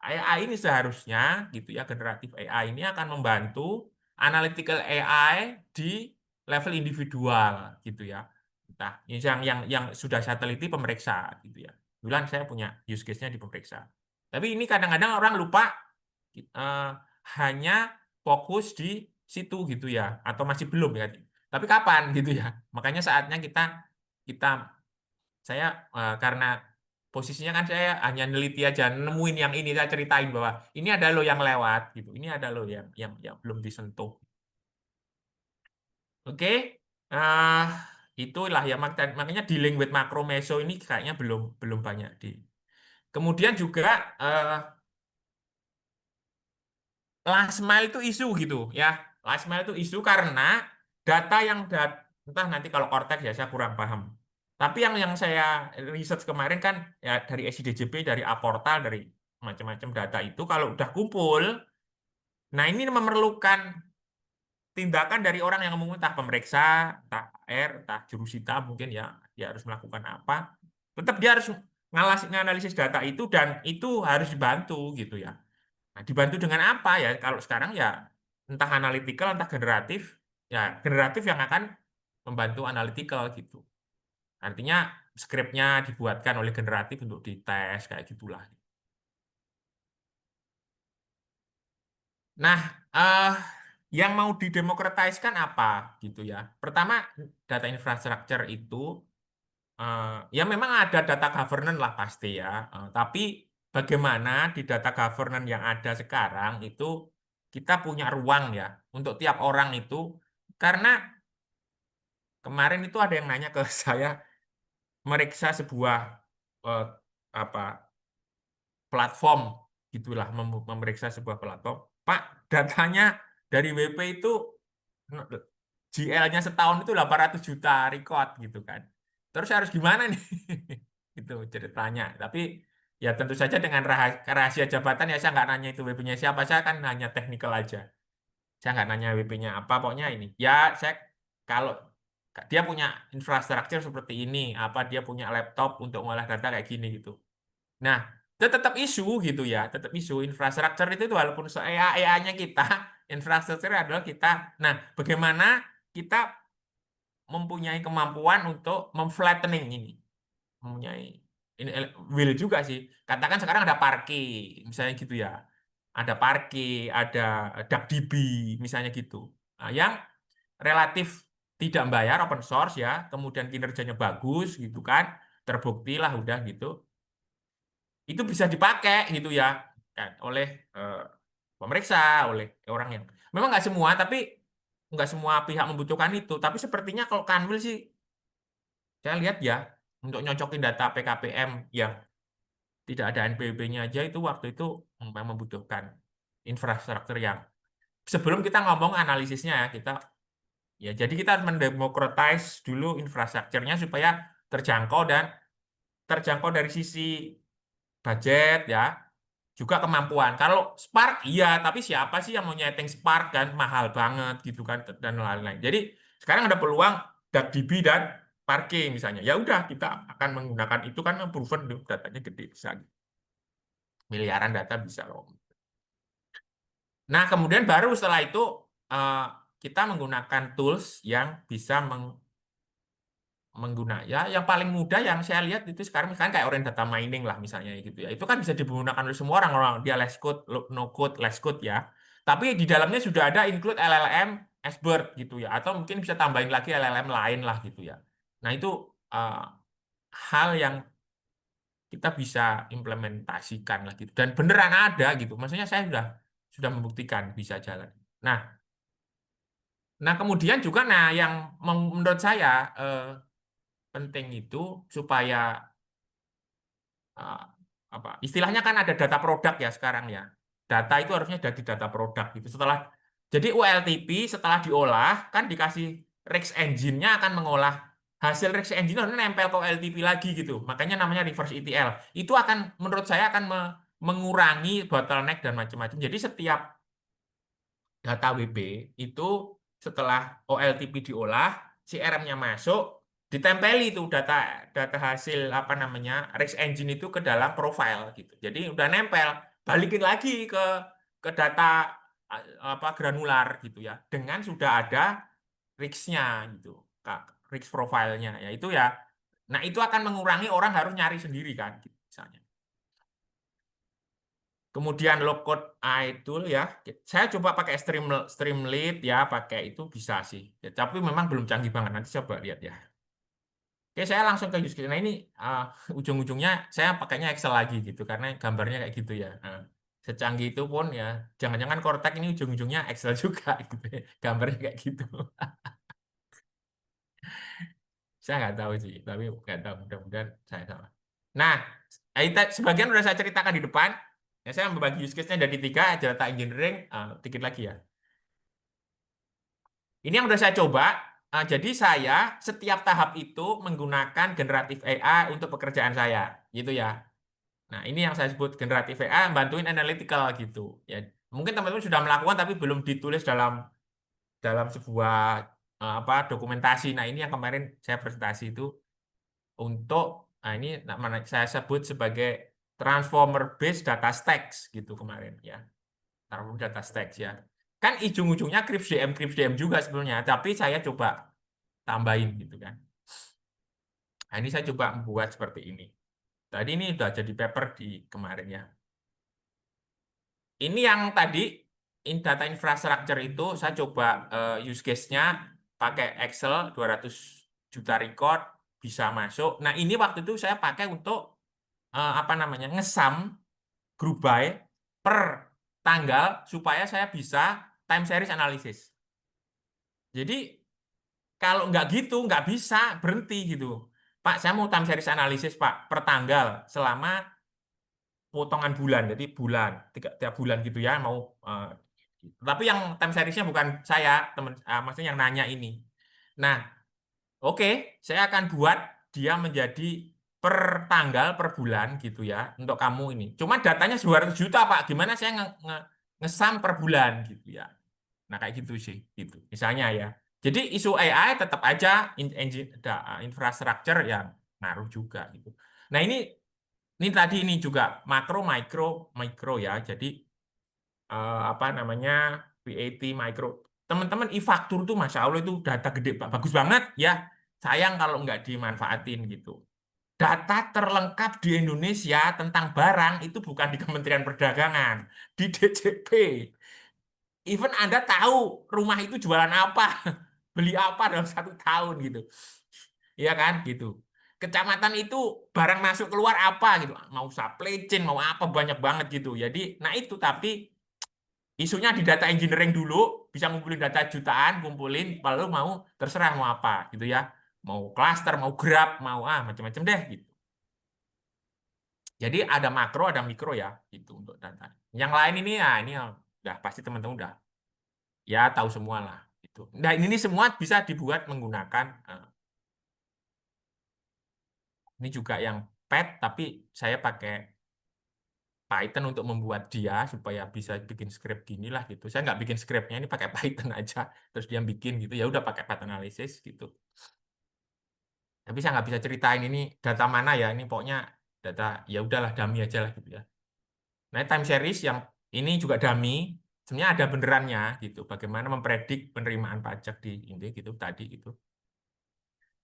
S2: AI ini seharusnya gitu ya, generatif AI ini akan membantu analytical AI di level individual gitu ya. Entah yang sudah saya teliti pemeriksa gitu ya. Bulan saya punya use case-nya di pemeriksa. Tapi ini kadang-kadang orang lupa hanya fokus di situ gitu ya, atau masih belum ya. Tapi kapan gitu ya. Makanya saatnya kita saya karena posisinya kan saya hanya neliti aja, nemuin yang ini, saya ceritain bahwa ini ada lo yang lewat gitu. Ini ada lo yang belum disentuh. Oke. eh itulah ya, makanya dealing with macro meso ini kayaknya belum belum banyak di. Kemudian juga last mile itu isu gitu ya. Last mile itu isu karena data yang entah nanti kalau Cortex ya saya kurang paham. Tapi yang saya research kemarin kan ya dari SIDJP, dari Aportal, dari macam-macam data itu kalau udah kumpul, nah ini memerlukan tindakan dari orang yang ngomong, entah pemeriksa, entah R, entah jurusita mungkin ya, dia harus melakukan apa. Tetap dia harus nganalisis data itu, dan itu harus dibantu gitu ya. Nah, dibantu dengan apa ya? Kalau sekarang ya entah analytical, entah generatif, ya generatif yang akan membantu analytical gitu. Artinya skripnya dibuatkan oleh generatif untuk dites kayak gitulah. Nah, yang mau didemokratiskan apa gitu ya? Pertama, data infrastructure itu ya memang ada data governance lah pasti ya. Tapi bagaimana di data governance yang ada sekarang itu kita punya ruang ya untuk tiap orang itu, karena kemarin itu ada yang nanya ke saya, meriksa sebuah eh, apa platform gitulah, memeriksa sebuah platform. Pak, datanya dari WP itu GL-nya setahun itu 800 juta record gitu kan. Terus harus gimana nih? Itu ceritanya. Tapi ya tentu saja dengan rahasia jabatan ya saya nggak nanya itu WP-nya siapa, saya kan nanya teknikal aja. Saya nggak nanya WP-nya apa, pokoknya ini. Ya saya kalau dia punya infrastruktur seperti ini, apa dia punya laptop untuk ngolah data kayak gini gitu. Nah, itu tetap isu gitu ya, tetap isu infrastruktur itu walaupun AI-nya kita, infrastruktur adalah kita. Nah, bagaimana kita mempunyai kemampuan untuk memflattening ini, mempunyai ini will juga sih. Katakan sekarang ada Parquet, misalnya gitu ya, ada Parquet, ada DuckDB, misalnya gitu. Nah, yang relatif tidak membayar, open source ya, kemudian kinerjanya bagus gitu kan, terbukti lah udah gitu. Itu bisa dipakai gitu ya kan oleh pemeriksa, oleh orang yang memang nggak semua, tapi nggak semua pihak membutuhkan itu. Tapi sepertinya kalau Kanwil sih saya lihat ya, untuk nyocokin data PKPM yang tidak ada NPWP-nya aja itu waktu itu memang membutuhkan infrastruktur yang sebelum kita ngomong analisisnya ya, jadi kita harus mendemokratis dulu infrastrukturnya supaya terjangkau, dan terjangkau dari sisi budget ya, juga kemampuan. Kalau Spark iya, tapi siapa sih yang mau nyeting Spark kan, mahal banget gitu kan, dan lain-lain. Jadi sekarang ada peluang DuckDB dan Parquet misalnya. Ya udah, kita akan menggunakan itu kan, proven datanya gede bisa. Miliaran data bisa loh. Nah, kemudian baru setelah itu eh, kita menggunakan tools yang bisa menggunakan ya, yang paling mudah yang saya lihat itu sekarang misalkan kayak Orange Data Mining lah misalnya gitu ya. Itu kan bisa digunakan oleh semua orang, dia less code, no code, less code ya. Tapi di dalamnya sudah ada include LLM Expert gitu ya, atau mungkin bisa tambahin lagi LLM lain lah gitu ya. Nah, itu eh, hal yang kita bisa implementasikan lah gitu. Dan beneran ada gitu. Maksudnya saya sudah membuktikan bisa jalan. Nah, kemudian juga yang menurut saya penting itu supaya eh, apa istilahnya kan ada data produk ya sekarang ya. Data itu harusnya dari data produk gitu. Jadi ULTP setelah diolah kan dikasih Rex Engine-nya akan mengolah hasil Rex Engine harusnya nempel ke ULTP lagi gitu. Makanya namanya reverse ETL. Itu akan menurut saya akan mengurangi bottleneck dan macam-macam. Jadi setiap data WB itu setelah OLTP diolah, CRM-nya masuk, ditempeli itu data data hasil apa namanya Rex Engine itu ke dalam profile gitu. Jadi udah nempel, balikin lagi ke data apa granular gitu ya, dengan sudah ada Rex-nya gitu, Rex profile-nya. Ya itu ya. Nah, itu akan mengurangi orang harus nyari sendiri kan gitu, misalnya. Kemudian low code idle ya, saya coba pakai Streamlit ya, pakai itu bisa sih. Ya, tapi memang belum canggih banget. Nanti coba lihat ya. Oke, saya langsung ke use case. Nah ini ujung-ujungnya saya pakainya Excel lagi gitu, karena gambarnya kayak gitu ya. Nah, secanggih itu pun ya, jangan-jangan Cortex ini ujung-ujungnya Excel juga gitu ya. Gambarnya kayak gitu. Saya nggak tahu sih, tapi nggak tahu. Mudah-mudahan saya salah. Nah, sebagian udah saya ceritakan di depan. Ya, saya membagi use case-nya dari 3, data engineering, dikit lagi ya. Ini yang udah saya coba. Jadi saya setiap tahap itu menggunakan generatif AI untuk pekerjaan saya, gitu ya. Nah, ini yang saya sebut generatif AI bantuin analytical gitu. Ya, mungkin teman-teman sudah melakukan tapi belum ditulis dalam dalam sebuah dokumentasi. Nah, ini yang kemarin saya presentasi itu untuk Nah, ini saya sebut sebagai transformer based data stacks gitu kemarin ya. Transformer data stacks ya. Kan ujung-ujungnya Crypt DM juga sebenarnya, tapi saya coba tambahin gitu kan. Nah, ini saya coba membuat seperti ini. Tadi ini udah jadi paper di kemarin ya. Ini yang tadi data infrastructure itu saya coba use case-nya pakai Excel 200 juta record bisa masuk. Nah, ini waktu itu saya pakai untuk apa namanya? Ngesam group by per tanggal supaya saya bisa time series analysis. Jadi kalau nggak gitu nggak bisa berhenti gitu. Pak, saya mau time series analysis Pak per tanggal selama potongan bulan, jadi bulan tiap bulan gitu ya mau. Tapi yang time seriesnya bukan saya teman, maksudnya yang nanya ini. Nah, oke, saya akan buat dia menjadi per tanggal per bulan gitu ya untuk kamu ini. Cuma datanya 200 juta Pak, gimana saya ngesam per bulan gitu ya. Nah kayak gitu sih, gitu. Misalnya ya. Jadi isu AI tetap aja infrastructure yang ngaruh juga gitu. Nah ini tadi ini juga makro, mikro ya. Jadi apa namanya VAT mikro. Teman-teman e-faktur tuh Masya Allah itu data gede Pak, bagus banget ya. Sayang kalau nggak dimanfaatin gitu. Data terlengkap di Indonesia tentang barang itu bukan di Kementerian Perdagangan, di DJP. Even Anda tahu rumah itu jualan apa, beli apa dalam 1 tahun gitu. Iya kan gitu. Kecamatan itu barang masuk keluar apa gitu. Mau supply chain, mau apa banyak banget gitu. Jadi, nah itu tapi isunya di data engineering dulu, bisa ngumpulin data jutaan, kumpulin, lalu mau terserah mau apa gitu ya. Mau cluster, mau graph, mau macam-macam deh gitu. Jadi ada makro, ada mikro ya gitu untuk data. Yang lain ini ya ini udah pasti teman-teman udah ya tahu semua lah gitu. Nah, ini semua bisa dibuat menggunakan ini juga yang pet tapi saya pakai Python untuk membuat dia supaya bisa bikin script gini lah gitu. Saya nggak bikin scriptnya, ini pakai Python aja terus dia bikin gitu ya udah pakai pattern analysis gitu. Tapi saya nggak bisa ceritain ini data mana ya, ini pokoknya data ya udahlah dummy aja lah gitu ya. Nah, time series yang ini juga dummy, sebenarnya ada benerannya gitu. Bagaimana mempredik penerimaan pajak di ini gitu tadi gitu.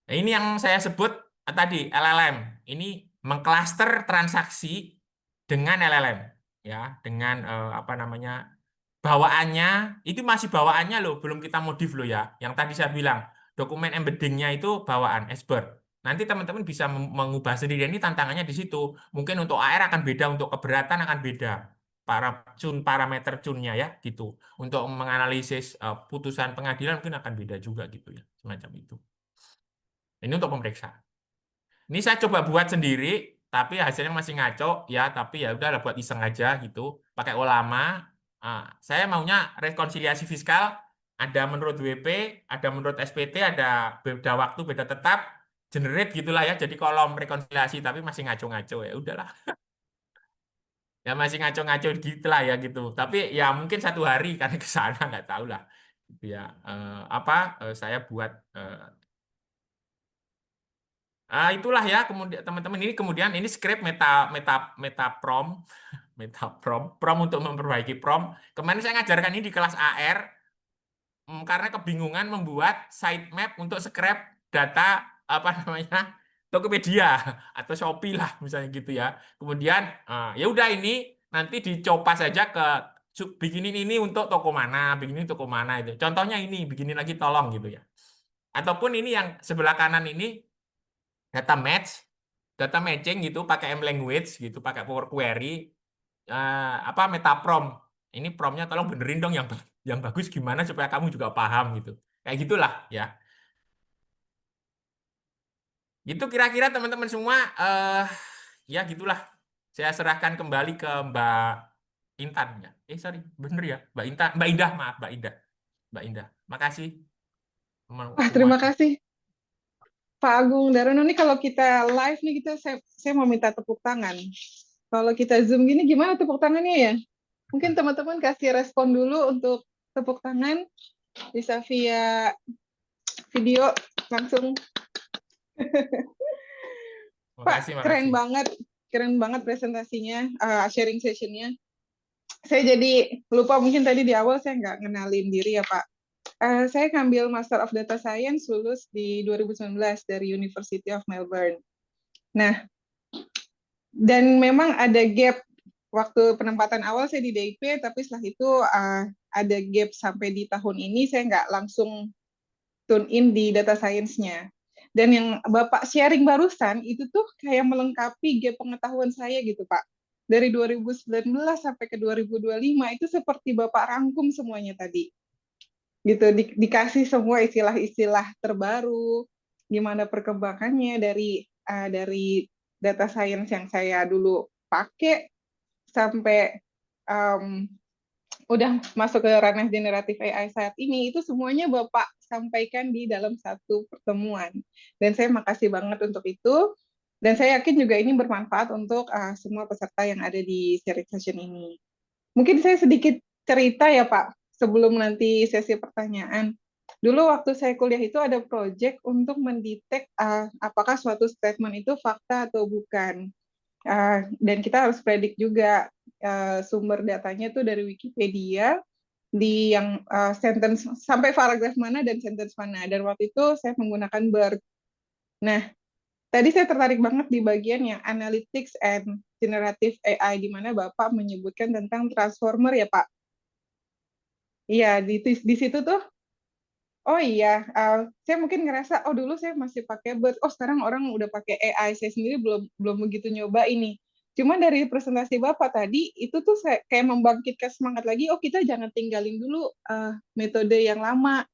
S2: Nah, ini yang saya sebut tadi LLM. Ini mengklaster transaksi dengan LLM ya, dengan apa namanya? Bawaannya itu masih bawaannya loh, belum kita modif loh ya. Yang tadi saya bilang, dokumen embeddingnya itu bawaan Esbern. Nanti teman-teman bisa mengubah sendiri. Ini tantangannya di situ. Mungkin untuk AR akan beda, untuk keberatan akan beda. Parameter cunnya ya gitu. Untuk menganalisis putusan pengadilan mungkin akan beda juga gitu ya, semacam itu. Ini untuk pemeriksa. Ini saya coba buat sendiri, tapi hasilnya masih ngaco ya. Tapi ya udah buat iseng aja gitu. Pakai Olama. Saya maunya rekonsiliasi fiskal. Ada menurut WP, ada menurut SPT, ada beda waktu, beda tetap, generate gitulah ya. Jadi kolom rekonsiliasi, tapi masih ngaco-ngaco ya. Udahlah. Ya masih ngaco-ngaco gitulah ya gitu. Tapi ya mungkin 1 hari karena ke sana nggak tahu lah. Gitu ya. Saya buat itulah ya kemudian teman-teman ini script meta prom prom untuk memperbaiki prom. Kemarin saya ngajarkan ini di kelas AR karena kebingungan membuat sitemap untuk scrap data apa namanya Tokopedia atau Shopee lah misalnya gitu ya. Kemudian ya udah ini nanti dicoba saja ke bikinin ini untuk toko mana, bikinin toko mana itu. Contohnya ini bikinin lagi tolong gitu ya. Ataupun ini yang sebelah kanan ini data matching gitu pakai M-language gitu, pakai Power Query Metaprom. Ini promnya tolong benerin dong yang bagus gimana supaya kamu juga paham gitu. Kayak gitulah ya. Itu kira-kira teman-teman semua ya gitulah. Saya serahkan kembali ke Mbak Intan ya. Sorry, bener ya, Mbak Intan, Mbak Indah, maaf Mbak Indah. Mbak Indah. Makasih
S1: Wah,
S2: semua.
S1: terima kasih Pak Agung Darono. Nih kalau kita live nih saya mau minta tepuk tangan. Kalau kita Zoom gini gimana tepuk tangannya ya? Mungkin teman-teman kasih respon dulu untuk tepuk tangan. Bisa via video langsung. Pak,
S2: Makasih.
S1: keren banget presentasinya, sharing sessionnya. Saya jadi lupa, mungkin tadi di awal saya nggak ngenalin diri ya Pak. Saya ngambil Master of Data Science, lulus di 2019 dari University of Melbourne. Nah, dan memang ada gap waktu penempatan awal saya di DIP, tapi setelah itu ada gap sampai di tahun ini saya nggak langsung tune in di data science-nya. Dan yang Bapak sharing barusan itu tuh kayak melengkapi gap pengetahuan saya gitu Pak. Dari 2019 sampai ke 2025 itu seperti Bapak rangkum semuanya tadi. Gitu, dikasih semua istilah-istilah terbaru, gimana perkembangannya dari data science yang saya dulu pakai sampai udah masuk ke ranah generatif AI saat ini, itu semuanya Bapak sampaikan di dalam satu pertemuan. Dan saya makasih banget untuk itu. Dan saya yakin juga ini bermanfaat untuk semua peserta yang ada di sharing session ini. Mungkin saya sedikit cerita ya Pak, sebelum nanti sesi pertanyaan. Dulu waktu saya kuliah itu ada proyek untuk mendetek apakah suatu statement itu fakta atau bukan. Dan kita harus predik juga sumber datanya itu dari Wikipedia, di yang sentence sampai paragraf mana dan sentence mana. Dan waktu itu saya menggunakan BERT. Nah, tadi saya tertarik banget di bagian yang analytics and generative AI, di mana Bapak menyebutkan tentang transformer ya Pak. Iya, di situ tuh, oh iya, saya mungkin ngerasa, oh dulu saya masih pakai BERT, oh sekarang orang udah pakai AI, saya sendiri belum begitu nyoba ini. Cuma dari presentasi Bapak tadi, itu tuh saya kayak membangkitkan semangat lagi, oh kita jangan tinggalin dulu metode yang lama.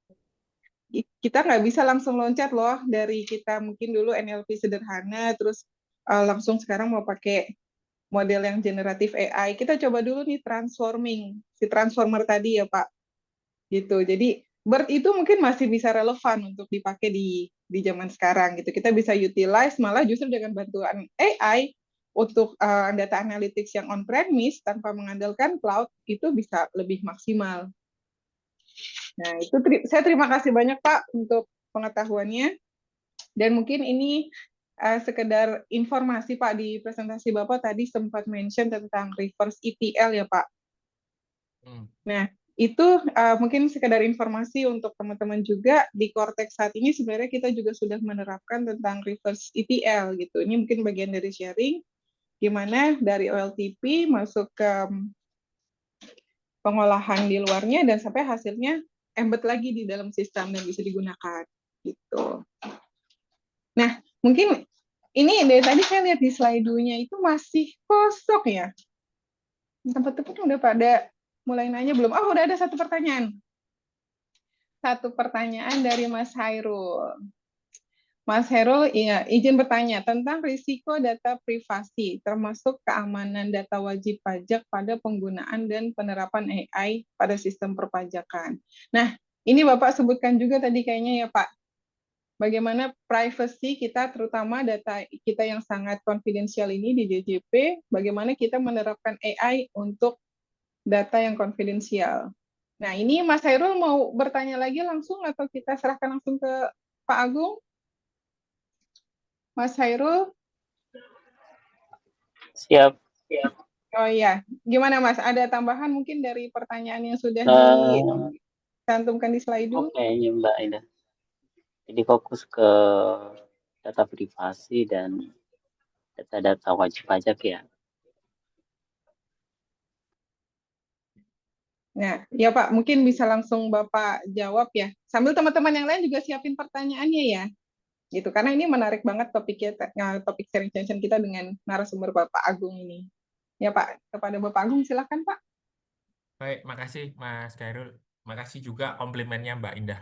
S1: Kita nggak bisa langsung loncat loh, dari kita mungkin dulu NLP sederhana, terus langsung sekarang mau pakai model yang generatif AI. Kita coba dulu nih transforming, si transformer tadi ya Pak. Gitu. Jadi BERT itu mungkin masih bisa relevan untuk dipakai di zaman sekarang gitu. Kita bisa utilize malah justru dengan bantuan AI untuk data analytics yang on-premise tanpa mengandalkan cloud itu bisa lebih maksimal. Nah, itu saya terima kasih banyak Pak untuk pengetahuannya. Dan mungkin ini sekedar informasi Pak, di presentasi Bapak tadi sempat mention tentang reverse ETL ya Pak. Nah, itu mungkin sekedar informasi untuk teman-teman juga, di Cortex saat ini sebenarnya kita juga sudah menerapkan tentang reverse ETL gitu. Ini mungkin bagian dari sharing, gimana dari OLTP masuk ke pengolahan di luarnya dan sampai hasilnya embed lagi di dalam sistem dan bisa digunakan gitu. Nah, mungkin ini dari tadi saya lihat di slide-nya itu masih kosong ya. Tempat-tempat udah pada mulai nanya belum? Oh, udah ada satu pertanyaan. Satu pertanyaan dari Mas Hairul. Mas Hairul, ya, izin bertanya tentang risiko data privasi, termasuk keamanan data wajib pajak pada penggunaan dan penerapan AI pada sistem perpajakan. Nah, ini Bapak sebutkan juga tadi kayaknya ya Pak, bagaimana privacy kita, terutama data kita yang sangat konfidensial ini di DJP, bagaimana kita menerapkan AI untuk data yang konfidensial. Nah, ini Mas Hairul mau bertanya lagi langsung atau kita serahkan langsung ke Pak Agung? Mas Hairul?
S5: Siap.
S1: Oh iya, gimana Mas? Ada tambahan mungkin dari pertanyaan yang sudah dicantumkan di slide dulu?
S5: Oke, Mbak Ida. Jadi fokus ke data privasi dan data-data wajib pajak ya.
S1: Nah, ya Pak, mungkin bisa langsung Bapak jawab ya. Sambil teman-teman yang lain juga siapin pertanyaannya ya. Gitu, karena ini menarik banget topiknya, topik sharing session kita dengan narasumber Bapak Agung ini. Ya Pak, kepada Bapak Agung silakan Pak.
S2: Baik, makasih Mas Khairul. Makasih juga komplimennya Mbak Indah.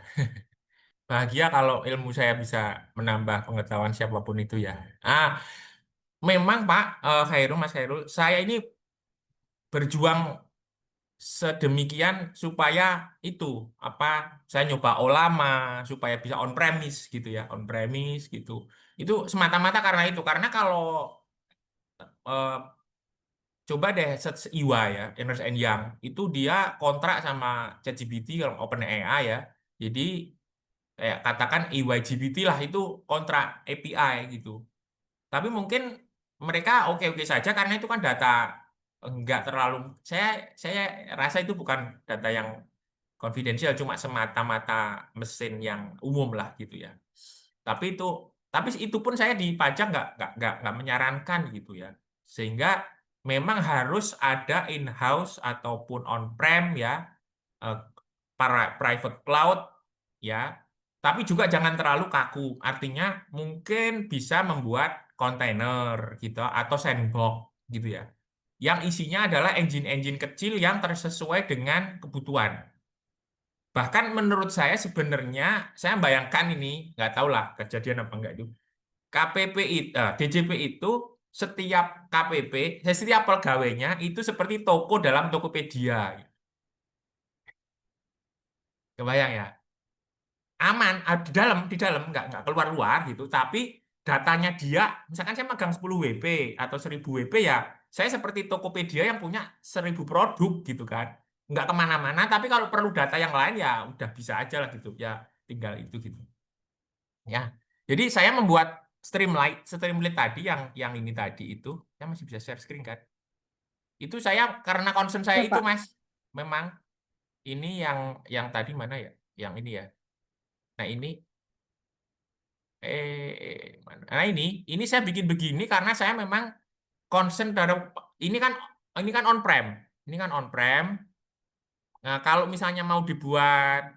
S2: Bahagia kalau ilmu saya bisa menambah pengetahuan siapapun itu ya. Memang Pak Khairul, Mas Khairul, saya ini berjuang sedemikian supaya itu saya nyoba Olama supaya bisa on premise gitu ya, on premise gitu. Itu semata-mata karena kalau coba deh search Iwa ya, Ernst & Young itu dia kontrak sama ChatGPT kalau OpenAI ya. Jadi kayak katakan EYGPT lah itu kontrak API gitu. Tapi mungkin mereka oke-oke saja karena itu kan data enggak terlalu, saya rasa itu bukan data yang konfidensial, cuma semata-mata mesin yang umum lah gitu ya. Tapi itu pun saya di pajak nggak menyarankan gitu ya. Sehingga memang harus ada in-house ataupun on-prem ya, eh, private cloud ya. Tapi juga jangan terlalu kaku. Artinya mungkin bisa membuat kontainer gitu atau sandbox gitu ya. Yang isinya adalah engine-engine kecil yang tersesuai dengan kebutuhan. Bahkan menurut saya sebenarnya, saya bayangkan ini, nggak tahu lah kejadian apa enggak itu. DJP itu setiap KPP, setiap pegawainya itu seperti toko dalam Tokopedia. Kebayang ya? Aman, di dalam nggak keluar-luar gitu. Tapi datanya dia, misalkan saya magang 10 WP atau 1000 WP ya, saya seperti Tokopedia yang punya 1000 produk gitu kan. Nggak kemana-mana, tapi kalau perlu data yang lain ya udah bisa aja lah gitu. Ya tinggal itu gitu. Ya, jadi saya membuat Streamlit tadi yang ini tadi itu, saya masih bisa share screen kan? Itu saya karena concern saya
S1: Ya,
S2: itu
S1: Pak.
S2: Mas, memang ini yang tadi mana ya? Yang ini ya. Nah ini mana? Nah ini saya bikin begini karena saya memang concern terhadap ini kan on-prem. Ini kan on-prem. Nah, kalau misalnya mau dibuat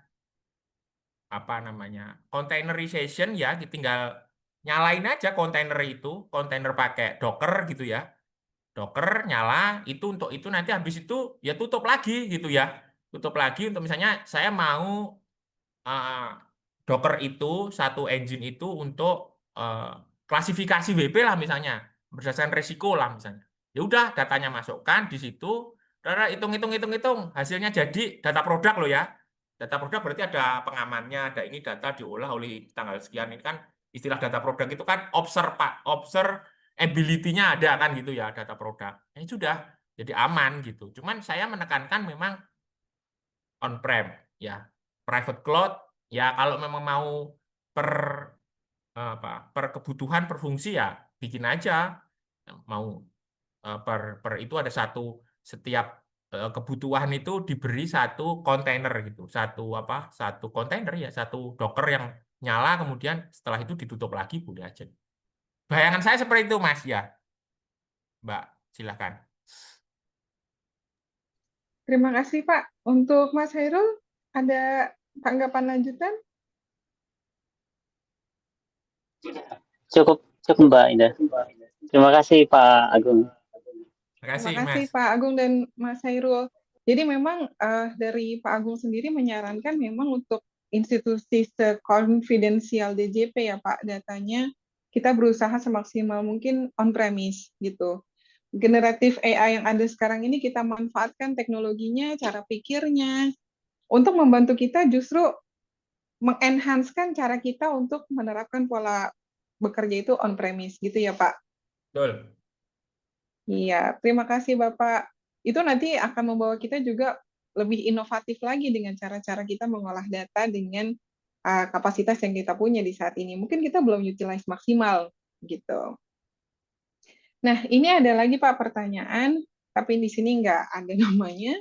S2: apa namanya? Containerization ya, tinggal nyalain aja kontainer pakai Docker gitu ya. Docker nyala, untuk itu nanti habis itu ya tutup lagi gitu ya. Tutup lagi untuk misalnya saya mau uh, Docker itu satu engine itu untuk klasifikasi WP lah misalnya, berdasarkan resiko lah misalnya. Ya udah datanya masukkan di situ, hitung, hasilnya jadi data produk loh ya. Data produk berarti ada pengamannya, ada ini data diolah oleh tanggal sekian. Ini kan istilah data produk itu kan observability-nya ada kan gitu ya, data produk. Ini sudah jadi aman gitu. Cuman saya menekankan memang on-prem ya, private cloud ya, kalau memang mau per per kebutuhan per fungsi ya bikin aja, mau per itu ada setiap kebutuhan itu diberi satu kontainer gitu, satu kontainer ya, satu Docker yang nyala, kemudian setelah itu ditutup lagi boleh aja. Bayangan saya seperti itu Mas ya, Mbak, silakan.
S1: Terima kasih, Pak. Untuk Mas Hairul, ada tanggapan lanjutan?
S5: Cukup cukup Mbak Indah. Terima kasih Pak Agung.
S2: Terima kasih
S1: Terima kasih
S2: Mas.
S1: Pak Agung dan Mas Hairul. Jadi memang dari Pak Agung sendiri menyarankan memang untuk institusi sekonfidensial DJP ya Pak, datanya kita berusaha semaksimal mungkin on-premise gitu. Generatif AI yang ada sekarang ini kita manfaatkan teknologinya, cara pikirnya, untuk membantu kita justru mengenhanskan cara kita untuk menerapkan pola bekerja itu on-premise gitu ya Pak.
S2: Betul.
S1: Iya, terima kasih Bapak. Itu nanti akan membawa kita juga lebih inovatif lagi dengan cara-cara kita mengolah data dengan kapasitas yang kita punya di saat ini. Mungkin kita belum utilize maksimal gitu. Nah, ini ada lagi Pak pertanyaan, tapi di sini nggak ada namanya.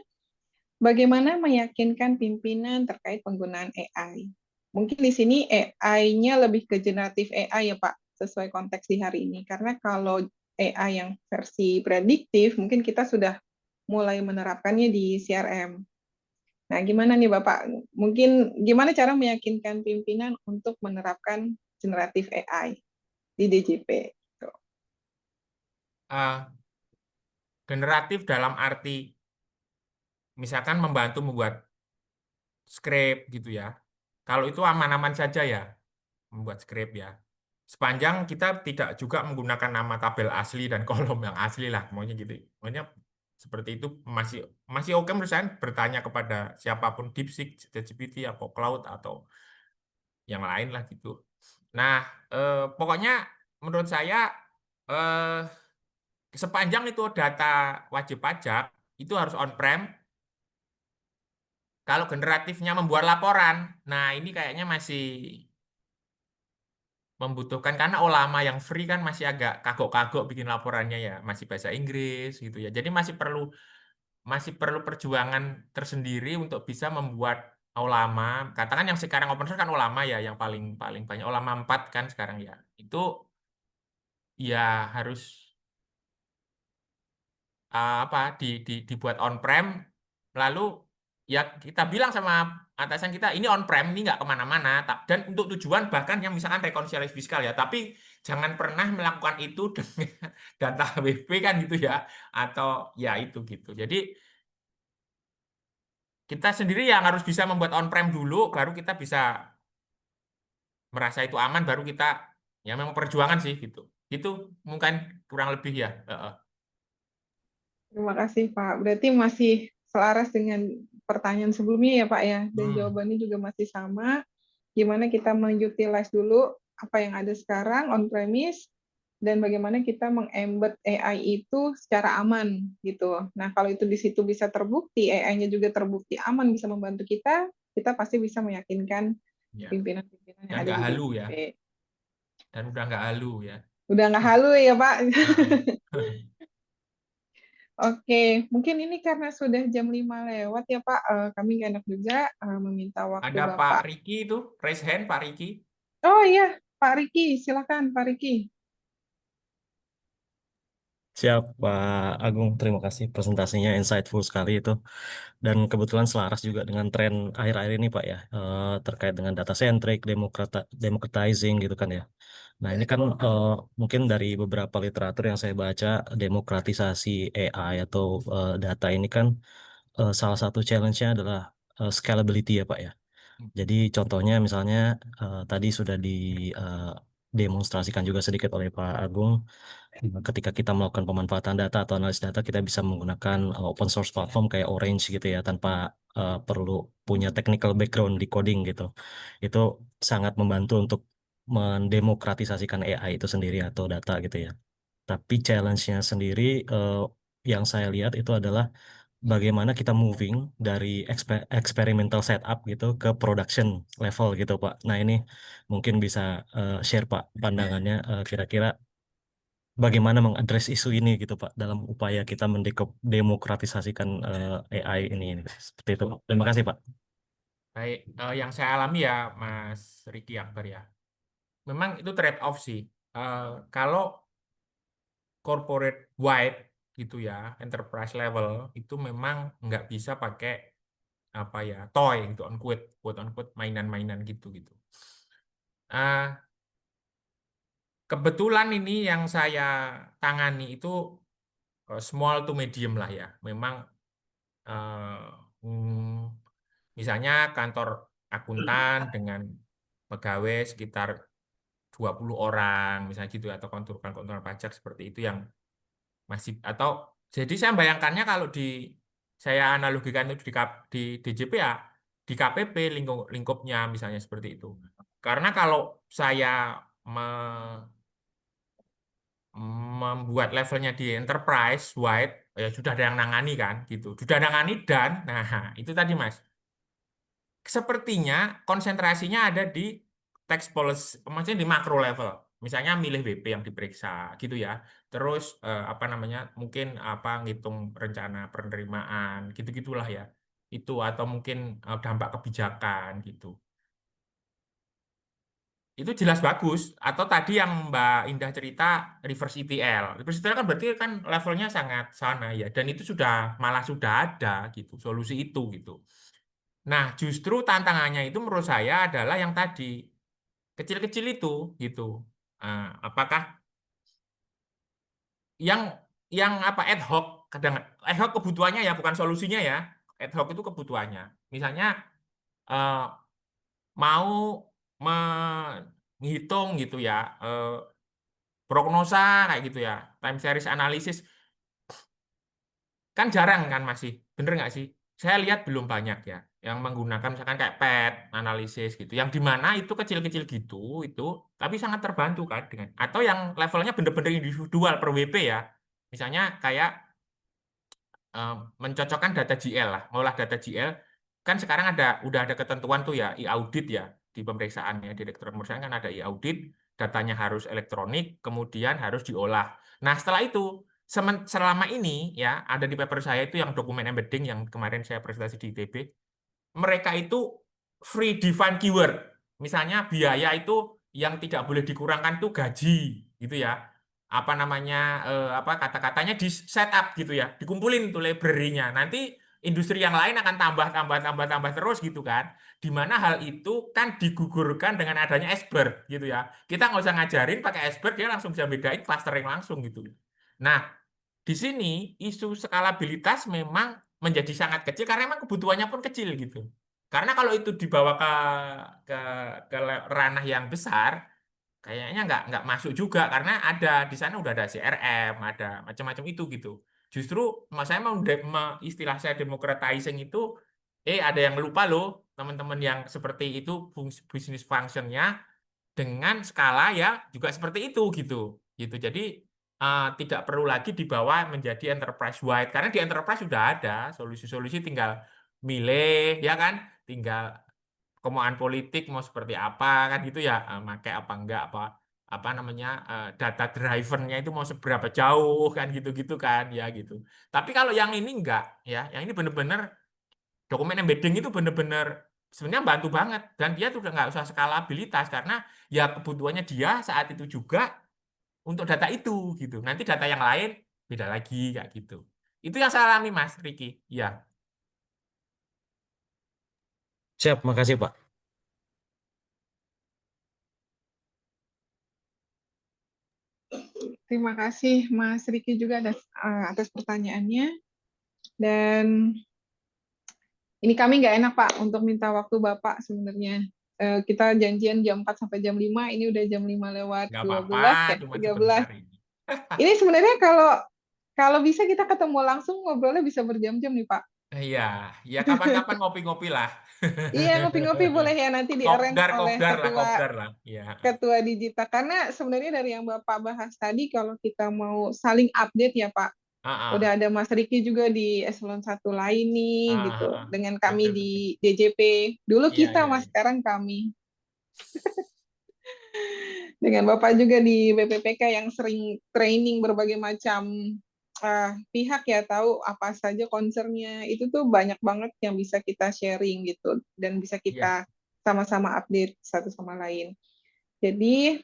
S1: Bagaimana meyakinkan pimpinan terkait penggunaan AI? Mungkin di sini AI-nya lebih ke generatif AI ya Pak, sesuai konteks di hari ini. Karena kalau AI yang versi prediktif, mungkin kita sudah mulai menerapkannya di CRM. Nah, gimana nih Bapak? Mungkin gimana cara meyakinkan pimpinan untuk menerapkan generatif AI di DJP?
S2: Generatif dalam arti misalkan membantu membuat script gitu ya. Kalau itu aman-aman saja ya, membuat script ya. Sepanjang kita tidak juga menggunakan nama tabel asli dan kolom yang asli lah, maunya gitu. Maunya seperti itu masih masih oke menurut saya, bertanya kepada siapapun, DeepSeek, ChatGPT, atau Cloud atau yang lain lah gitu. Nah, pokoknya menurut saya sepanjang itu data wajib pajak itu harus on-prem. Kalau generatifnya membuat laporan, nah ini kayaknya membutuhkan karena Olama yang free kan masih agak kagok-kagok bikin laporannya ya, masih bahasa Inggris gitu ya. Jadi masih perlu perjuangan tersendiri untuk bisa membuat Olama, katakan yang sekarang open source kan Olama ya, yang paling paling banyak Olama 4 kan sekarang ya. Itu ya harus apa dibuat on-prem, lalu ya kita bilang sama atasan kita ini on-prem, ini nggak kemana-mana, dan untuk tujuan bahkan yang misalkan rekonsiliasi fiskal ya, tapi jangan pernah melakukan itu dengan data WP kan gitu ya, atau ya itu gitu. Jadi kita sendiri yang harus bisa membuat on-prem dulu, baru kita bisa merasa itu aman, baru kita ya memang perjuangan sih gitu. Itu mungkin kurang lebih ya.
S1: Terima kasih, Pak. Berarti masih selaras dengan pertanyaan sebelumnya ya, Pak ya. Dan jawabannya juga masih sama. Gimana kita mengutilize dulu apa yang ada sekarang on-premise, dan bagaimana kita meng-embed AI itu secara aman gitu. Nah, kalau itu di situ bisa terbukti, AI-nya juga terbukti aman bisa membantu kita pasti bisa meyakinkan
S2: Ya.
S1: pimpinan-pimpinan yang
S2: Dan
S1: ada
S2: nggak
S1: di
S2: halu
S1: DJP.
S2: ya. Dan udah nggak halu ya.
S1: Udah nggak halu ya, Pak. Oke, mungkin ini karena sudah jam 5 lewat ya, Pak. Kami nggak enak juga meminta waktu
S2: Ada Pak
S1: Bapak.
S2: Riki itu, raise hand Pak Riki.
S1: Oh iya, Pak Riki, silakan Pak Riki.
S6: Siap, Pak Agung. Terima kasih presentasinya insightful sekali itu. Dan kebetulan selaras juga dengan tren akhir-akhir ini, Pak ya, terkait dengan data centric, democratizing gitu kan ya. Nah, ini kan mungkin dari beberapa literatur yang saya baca, demokratisasi AI atau data ini kan salah satu challenge-nya adalah scalability ya, Pak ya. Jadi contohnya misalnya tadi sudah didemonstrasikan juga sedikit oleh Pak Agung. Ketika kita melakukan pemanfaatan data atau analisis data, kita bisa menggunakan open source platform kayak Orange gitu ya, tanpa perlu punya technical background di coding gitu. Itu sangat membantu untuk mendemokratisasikan AI itu sendiri atau data gitu ya. Tapi challenge-nya sendiri yang saya lihat itu adalah bagaimana kita moving dari experimental setup gitu ke production level gitu Pak. Nah ini mungkin bisa share Pak pandangannya kira-kira bagaimana mengadres isu ini gitu Pak dalam upaya kita mendemokratisasikan AI ini seperti itu. Terima kasih Pak.
S2: Baik, yang saya alami ya Mas Riki Akbar ya. Memang itu trade off sih. Kalau corporate wide gitu ya, enterprise level itu memang nggak bisa pakai apa ya, toy gitu, quote unquote mainan-mainan gitu gitu. Kebetulan ini yang saya tangani itu small to medium lah ya. Memang misalnya kantor akuntan dengan pegawai sekitar 20 orang misalnya gitu, atau konturan pajak seperti itu yang masih, atau jadi saya bayangkannya kalau saya analogikan itu di DJP ya, di KPP lingkupnya misalnya seperti itu. Karena kalau saya membuat levelnya di enterprise wide, ya sudah ada yang nangani kan gitu, sudah nangani, dan nah itu tadi Mas, sepertinya konsentrasinya ada di tax policy, maksudnya di makro level, misalnya milih WP yang diperiksa gitu ya, terus apa namanya, mungkin apa ngitung rencana penerimaan gitu-gitulah ya, itu, atau mungkin dampak kebijakan gitu. Itu jelas bagus. Atau tadi yang Mbak Indah cerita reverse ETL. Reverse ETL kan berarti kan levelnya sangat sana ya. Dan itu malah sudah ada gitu, solusi itu gitu. Nah, justru tantangannya itu menurut saya adalah yang tadi, kecil-kecil itu gitu. Apakah yang apa ad hoc, kadang ad hoc kebutuhannya ya, bukan solusinya ya. Ad hoc itu kebutuhannya. Misalnya eh, mau menghitung gitu ya, prognosa kayak gitu ya, time series analysis, kan jarang kan, masih bener nggak sih? Saya lihat belum banyak ya yang menggunakan misalkan kayak PET analisis gitu, yang dimana itu kecil-kecil gitu itu, tapi sangat terbantu kan dengan, atau yang levelnya bener-bener individual per WP ya, misalnya kayak mencocokkan data GL lah, ngolah data GL, kan sekarang udah ada ketentuan tuh ya, e-audit ya, di pemeriksaannya, direktur pemeriksaan kan ada e-audit, datanya harus elektronik, kemudian harus diolah. Nah, setelah itu, selama ini ya ada di paper saya itu yang dokumen embedding yang kemarin saya presentasi di ITB, mereka itu free define keyword. Misalnya biaya itu yang tidak boleh dikurangkan itu gaji, gitu ya. Apa namanya, kata-katanya di setup gitu ya, dikumpulin tuh library-nya. Nanti industri yang lain akan tambah terus gitu kan. Di mana hal itu kan digugurkan dengan adanya Iceberg gitu ya. Kita nggak usah ngajarin pakai Iceberg, dia langsung bisa bedain clustering langsung gitu. Nah, di sini isu skalabilitas memang menjadi sangat kecil karena memang kebutuhannya pun kecil gitu. Karena kalau itu dibawa ke ranah yang besar, kayaknya nggak masuk juga karena ada di sana udah ada CRM, ada macam-macam itu gitu. Justru saya mau istilah saya democratizing itu, ada yang lupa loh teman-teman yang seperti itu bisnis functionnya dengan skala ya juga seperti itu gitu. Jadi tidak perlu lagi dibawa menjadi enterprise wide karena di enterprise sudah ada solusi-solusi, tinggal milih ya kan, tinggal kemauan politik mau seperti apa kan gitu ya, pakai apa enggak, apa namanya, data driven-nya itu mau seberapa jauh kan gitu-gitu kan ya gitu. Tapi kalau yang ini enggak ya, yang ini benar-benar dokumen embedding itu benar-benar sebenarnya bantu banget dan dia sudah nggak usah skalabilitas karena ya kebutuhannya dia saat itu juga untuk data itu gitu. Nanti data yang lain beda lagi kayak gitu. Itu yang saya alami Mas Riki. Ya.
S6: Siap, makasih Pak.
S1: Terima kasih Mas Riki juga atas pertanyaannya. Dan ini kami nggak enak Pak untuk minta waktu Bapak sebenarnya. Kita janjian jam 4 sampai jam 5, ini udah jam 5 lewat
S2: Nggak
S1: 12
S2: apa-apa,
S1: ya,
S2: cuma
S1: 13.
S2: sebentar ini.
S1: Ini sebenarnya kalau bisa kita ketemu langsung ngobrolnya bisa berjam-jam nih Pak.
S2: Iya, ya kapan-kapan ngopi-ngopi lah.
S1: Iya, ngopi-ngopi boleh ya, nanti di-arrange oleh
S2: Kopdar lah. Ya.
S1: Ketua Digital. Karena sebenarnya dari yang Bapak bahas tadi, kalau kita mau saling update ya Pak, udah ada Mas Riki juga di eselon 1 lain nih, gitu. Dengan kami
S2: Betul,
S1: di DJP. Dulu
S2: Iya,
S1: kita,
S2: iya,
S1: Mas,
S2: iya.
S1: sekarang kami. Dengan Bapak juga di BPPK yang sering training berbagai macam pihak ya, tahu apa saja concern-nya. Itu tuh banyak banget yang bisa kita sharing gitu. Dan bisa kita sama-sama update satu sama lain. Jadi,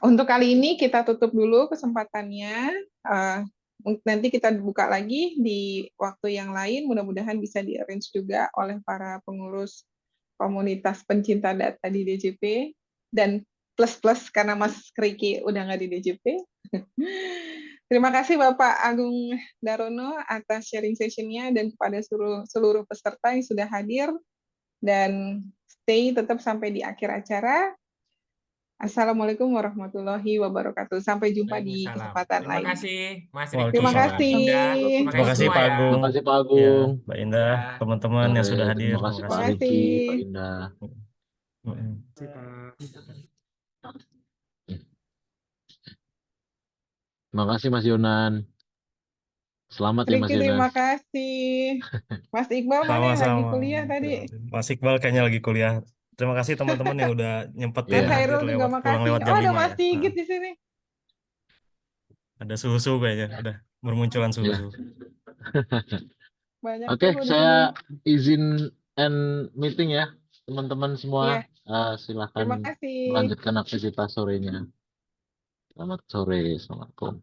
S1: untuk kali ini kita tutup dulu kesempatannya. Nanti kita buka lagi di waktu yang lain. Mudah-mudahan bisa di-arrange juga oleh para pengurus komunitas pencinta data di DJP. Dan plus-plus karena Mas Riki udah nggak di DJP. Terima kasih Bapak Agung Darono atas sharing session-nya dan kepada seluruh peserta yang sudah hadir. Dan stay tetap sampai di akhir acara. Assalamualaikum warahmatullahi wabarakatuh. Sampai jumpa di kesempatan
S2: Terima
S1: lain.
S2: kasih Mas Riki.
S1: Terima
S6: Waalaikumsalam.
S1: kasih.
S6: Terima kasih
S2: semua
S6: Pak
S2: ya.
S6: Agung.
S3: Terima kasih Pak
S6: Ya,
S3: Agung.
S6: Mbak Indah,
S2: Ya.
S6: teman-teman yang sudah hadir.
S3: Terima kasih Pak
S1: Terima
S3: Riki,
S1: kasih.
S3: Pak Indah. Terima kasih Mas Yonan. Selamat ya Mas
S1: Riki,
S3: Yonan.
S1: terima kasih. Mas Iqbal mana yang lagi
S6: Sama-sama.
S1: kuliah tadi?
S6: Mas Iqbal kayaknya lagi kuliah. Terima kasih teman-teman yang udah nyempetin
S1: Mas
S6: hadir
S1: Hairul juga
S6: pulang
S1: makasih.
S6: lewat
S1: Oh,
S6: jam
S1: ada
S6: 5
S1: Mas
S6: ya.
S1: Sigit di sini.
S6: Ada suhu-suhu kayaknya, udah bermunculan suhu-suhu.
S1: Banyak
S3: Oke,
S1: suhu di
S3: saya
S1: sini.
S3: izin end meeting ya, teman-teman semua.
S1: Terima
S3: Silakan
S1: kasih.
S3: melanjutkan aktivitas sorenya. Selamat sore, Assalamualaikum.